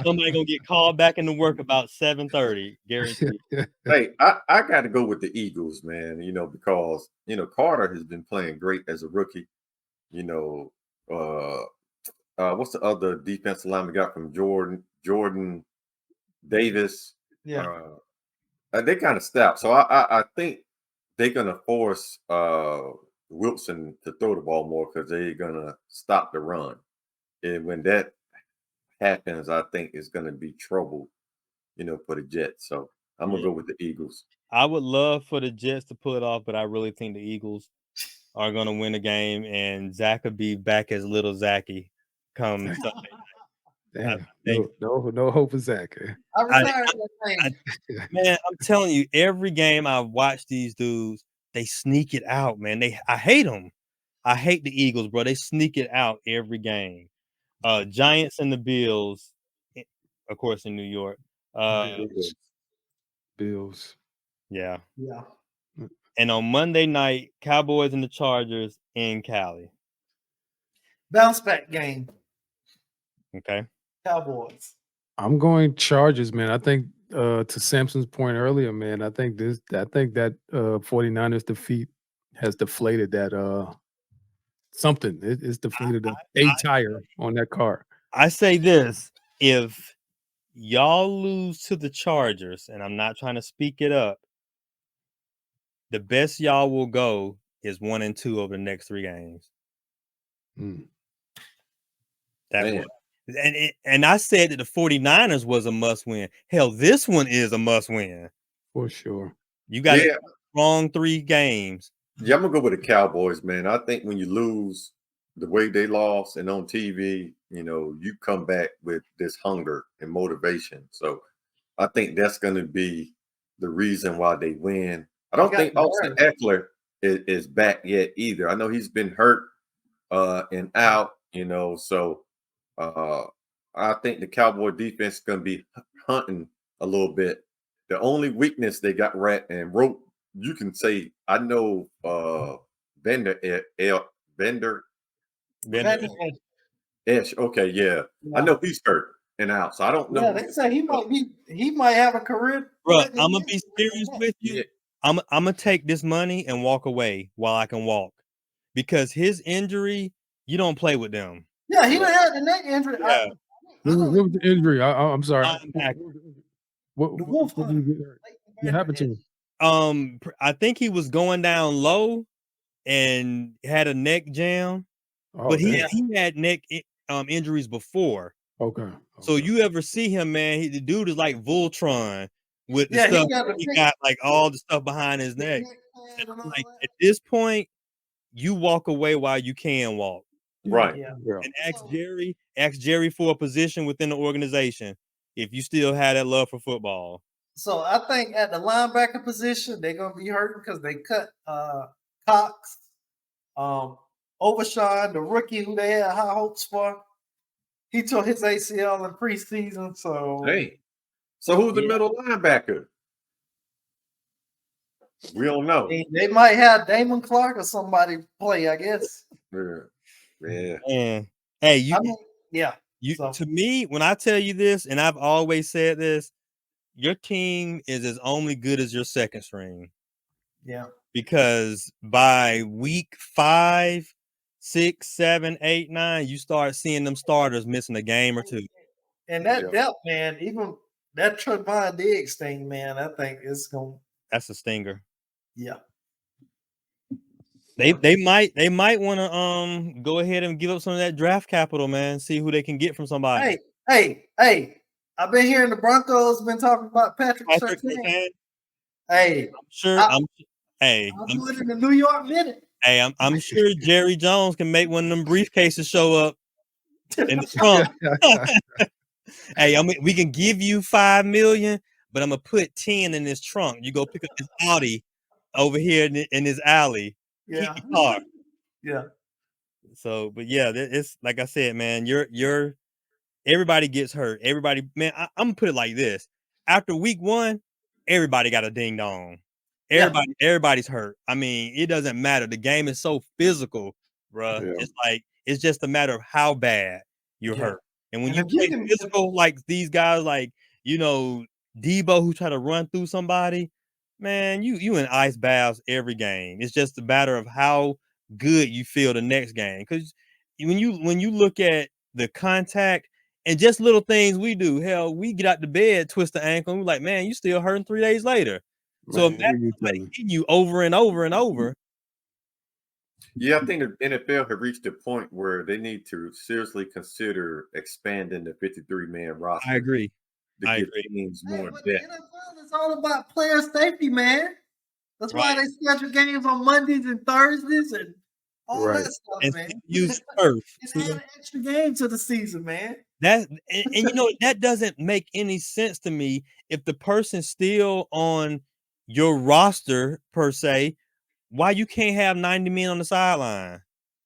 somebody gonna get called back into work about 7:30. Guarantee. Hey, I got to go with the Eagles, man. Because Carter has been playing great as a rookie. You know, what's the other defensive line we got from Jordan Davis? Yeah. They kind of stopped. So I think they're gonna force Wilson to throw the ball more because they're gonna stop the run. And when that happens, I think it's gonna be trouble, for the Jets. So I'm gonna Yeah. go with the Eagles. I would love for the Jets to pull it off, but I really think the Eagles are gonna win the game, and Zach will be back as little Zachy come Sunday night. Damn, think- no hope for Zach. I retired that thing. Man, I'm telling you, every game I watch these dudes, they sneak it out, man. I hate them. I hate the Eagles, bro. They sneak it out every game. Giants and the Bills, of course, in New York. Bills. Yeah. Yeah. And on Monday night, Cowboys and the Chargers in Cali. Bounce back game. Okay. Cowboys. I'm going Chargers, man. I think to Samson's point earlier, man, I think that 49ers defeat has deflated that something. It's deflated a tire on that car. I say this, if y'all lose to the Chargers, and I'm not trying to speak it up, the best y'all will go is 1-2 over the next 3 games. Mm. That was, and I said that the 49ers was a must win. Hell, this one is a must win. For sure. You got a strong 3 games. Yeah, I'm gonna go with the Cowboys, man. I think when you lose the way they lost and on TV, you come back with this hunger and motivation. So I think that's gonna be the reason why they win. I don't think Austin Eckler is back yet either. I know he's been hurt and out, so I think the Cowboy defense is gonna be hunting a little bit. The only weakness they got wrote, you can say, I know Bender Esh. Okay, yeah. I know he's hurt and out, so I don't know. Yeah, they say he might have a career. Bro, I'm gonna be serious with you. Yeah. I'm gonna take this money and walk away while I can walk, because his injury, you don't play with them. Yeah, he done had the neck injury. Yeah. What was the injury? I'm sorry. What happened to him? I think he was going down low and had a neck jam, but he had neck injuries before. Okay. So you ever see him, man? The dude is like Voltron with the stuff. He got like all the stuff behind his neck. Like at this point, you walk away while you can walk. Right. Yeah. And ask Jerry for a position within the organization if you still have that love for football. So I think at the linebacker position, they're gonna be hurting because they cut Cox, Overshawn, the rookie who they had high hopes for. He tore his ACL in preseason. So so who's the middle linebacker? We don't know. They might have Damon Clark or somebody play, I guess. Yeah. And hey, to me, when I tell you this, and I've always said this, your team is as only good as your second string. Yeah. Because by week 5, 6, 7, 8, 9, you start seeing them starters missing a game or two. And that depth, man, even that Trevon Diggs thing, man, I think it's going. That's a stinger. Yeah. They might want to go ahead and give up some of that draft capital, man. See who they can get from somebody. Hey! I've been hearing the Broncos been talking about Patrick Surtain. Hey, I'm sure. I'll do it in the New York Minute. Hey, I'm sure Jerry Jones can make one of them briefcases show up in the trunk. Hey, we can give you $5 million, but I'm gonna put 10 in this trunk. You go pick up this Audi over here in this alley. Yeah. Keep your car. Yeah. So, but yeah, it's like I said, man. You're everybody gets hurt. Everybody, man. I'm gonna put it like this: after week 1, everybody got a ding dong. Everybody's hurt. I mean, it doesn't matter. The game is so physical, bruh. Yeah. It's just a matter of how bad you're hurt. And when you play physical like these guys, like Debo, who try to run through somebody, man, you in ice baths every game. It's just a matter of how good you feel the next game. Because when you look at the contact and just little things we do, hell, we get out the bed, twist the ankle, and we're like, man, you still hurting 3 days later. So imagine somebody hitting you over and over and over. Yeah, I think the NFL have reached a point where they need to seriously consider expanding the 53-man roster. I agree. To give teams more depth. NFL is all about player safety, man. That's why they schedule games on Mondays and Thursdays and all that stuff, and man. Use turf. Add an extra game to the season, man. And that doesn't make any sense to me. If the person's still on your roster per se, why you can't have 90 men on the sideline?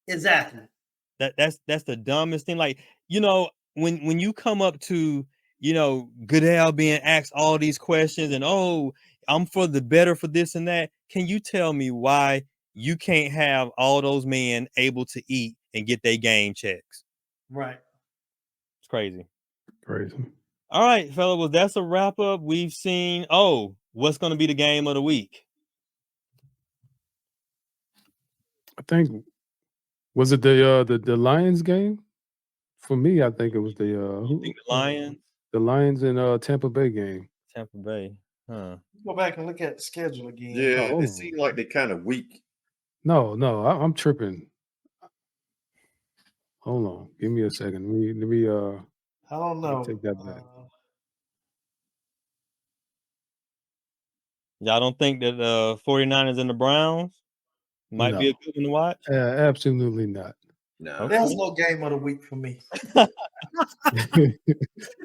Exactly. That's the dumbest thing. Like, when you come up to Goodell being asked all these questions and I'm for the better for this and that. Can you tell me why you can't have all those men able to eat and get their game checks? Right. It's crazy. Crazy. All right, fellas. Well, that's a wrap up. We've seen what's going to be the game of the week? I think was it the Lions game? For me, I think it was the Lions. The Lions and Tampa Bay game. Tampa Bay. Huh. Go back and look at the schedule again. Yeah, it seemed like they're kind of weak. No, I'm tripping. Hold on, give me a second. Let me I don't know. take that back. Y'all don't think that 49ers and the Browns might be a good one to watch? Absolutely not. No. There's no game of the week for me.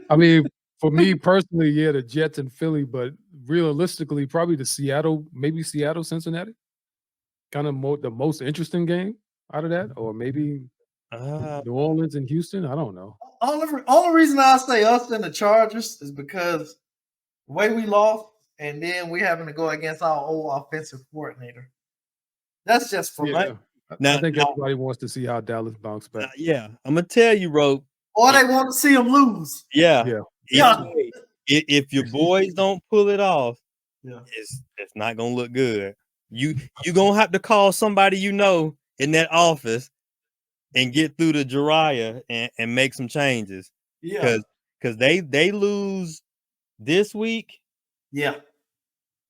I mean, for me personally, yeah, the Jets and Philly, but realistically, probably maybe Seattle, Cincinnati. Kind of the most interesting game out of that, or maybe New Orleans and Houston. I don't know. Only reason I say us and the Chargers is because the way we lost, and then we having to go against our old offensive coordinator. That's just for me. Now, I think everybody wants to see how Dallas bounce back. Yeah, I'm gonna tell you, Ro. Or they want to see them lose. Yeah. If your boys don't pull it off, it's not gonna look good. You gonna have to call somebody in that office and get through to Jariah and make some changes. Yeah, because they lose this week. Yeah,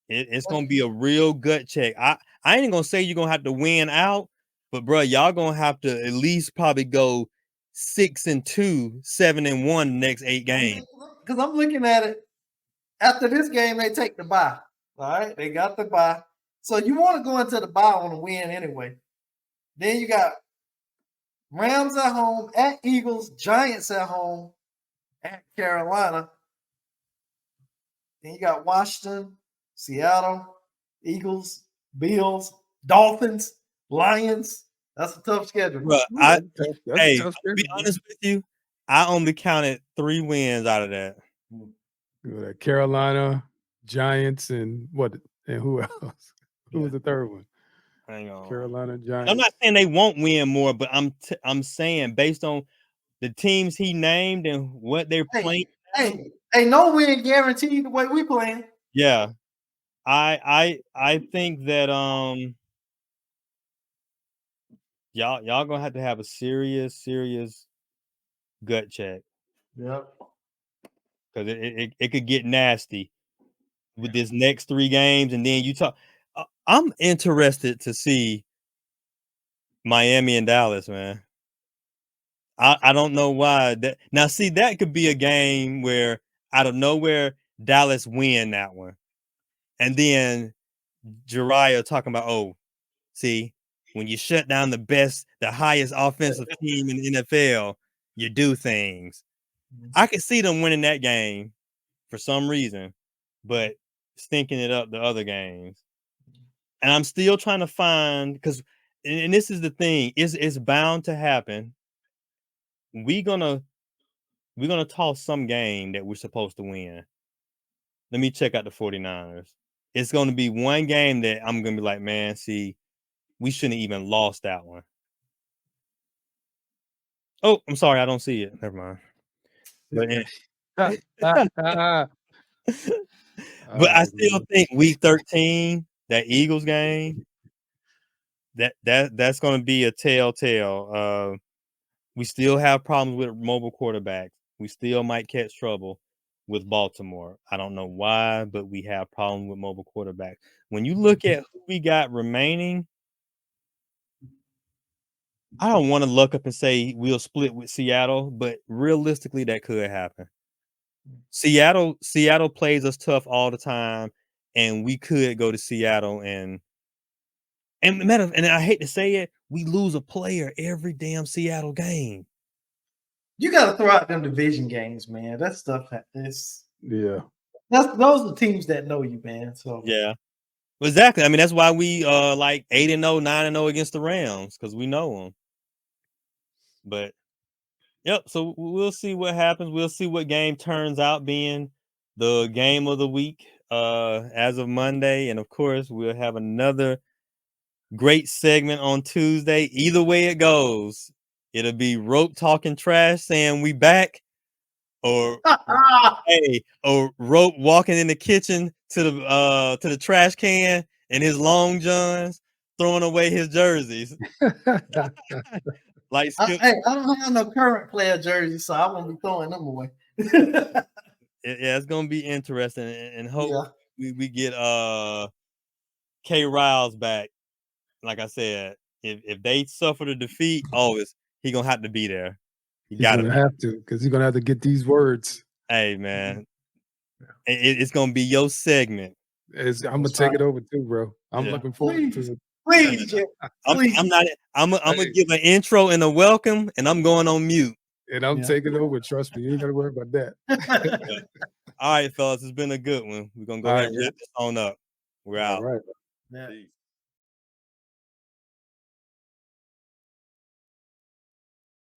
it's gonna be a real gut check. I ain't gonna say you're gonna have to win out, but bro, y'all gonna have to at least probably go 6-2, 7-1 the next 8 games. Because I'm looking at it. After this game, they take the bye. All right, they got the bye. So you want to go into the bye on a win anyway. Then you got Rams at home, at Eagles, Giants at home, at Carolina. Then you got Washington, Seattle, Eagles, Bills, Dolphins, Lions. That's a tough schedule. Bro, to be honest with you, I only counted 3 wins out of that. Carolina, Giants, and who else? Who was the third one? Hang on. Carolina, Giants. I'm not saying they won't win more, but I'm saying based on the teams he named and what they're playing. Hey, no win guaranteed the way we playing. Yeah. I think that y'all gonna have a serious gut check Yep. because it could get nasty with this next 3 games, and then you talk. I'm interested to see Miami and Dallas, man. I don't know why that. Now, see, that could be a game where out of nowhere Dallas win that one, and then Jariah talking about, oh, see, when you shut down the highest offensive team in the NFL, you do things. I could see them winning that game for some reason, but stinking it up the other games. And I'm still trying to find because, and this is the thing, it's bound to happen. We're gonna toss some game that we're supposed to win. Let me check out the 49ers. It's gonna be one game that I'm gonna be like, man, see, we shouldn't have even lost that one. Oh, I'm sorry, I don't see it. Never mind. But I still think week 13, that Eagles game, that's going to be a telltale. We still have problems with mobile quarterbacks. We still might catch trouble with Baltimore. I don't know why, but we have problems with mobile quarterbacks. When you look at who we got remaining, I don't want to look up and say we'll split with Seattle, but realistically, that could happen. Seattle plays us tough all the time, and we could go to Seattle and I hate to say it, we lose a player every damn Seattle game. You got to throw out them division games, man. That stuff is Yeah. Those are the teams that know you, man. So yeah, exactly. I mean, that's why we like 8-0, 9-0 against the Rams because we know them. But yep, so we'll see what happens. We'll see what game turns out being the game of the week as of Monday, and of course, we'll have another great segment on Tuesday. Either way it goes, it'll be Rope talking trash saying we back, or or Rope walking in the kitchen to the trash can in his long johns, throwing away his jerseys. Like I don't have no current player jerseys, so I won't be throwing them away. yeah, it's gonna be interesting, and hope we get K Riles back. Like I said, if they suffer the defeat, he gonna have to be there. He's gonna have to, because he's gonna have to get these words. Hey man, it's gonna be your segment. I'm gonna take it over too, bro. I'm looking forward to it. Please, I'm gonna give an intro and a welcome, and I'm going on mute. And I'm taking over. Trust me, you ain't gotta worry about that. All right, fellas, it's been a good one. We're gonna go ahead and wrap this on up. We're out. All right. Yeah.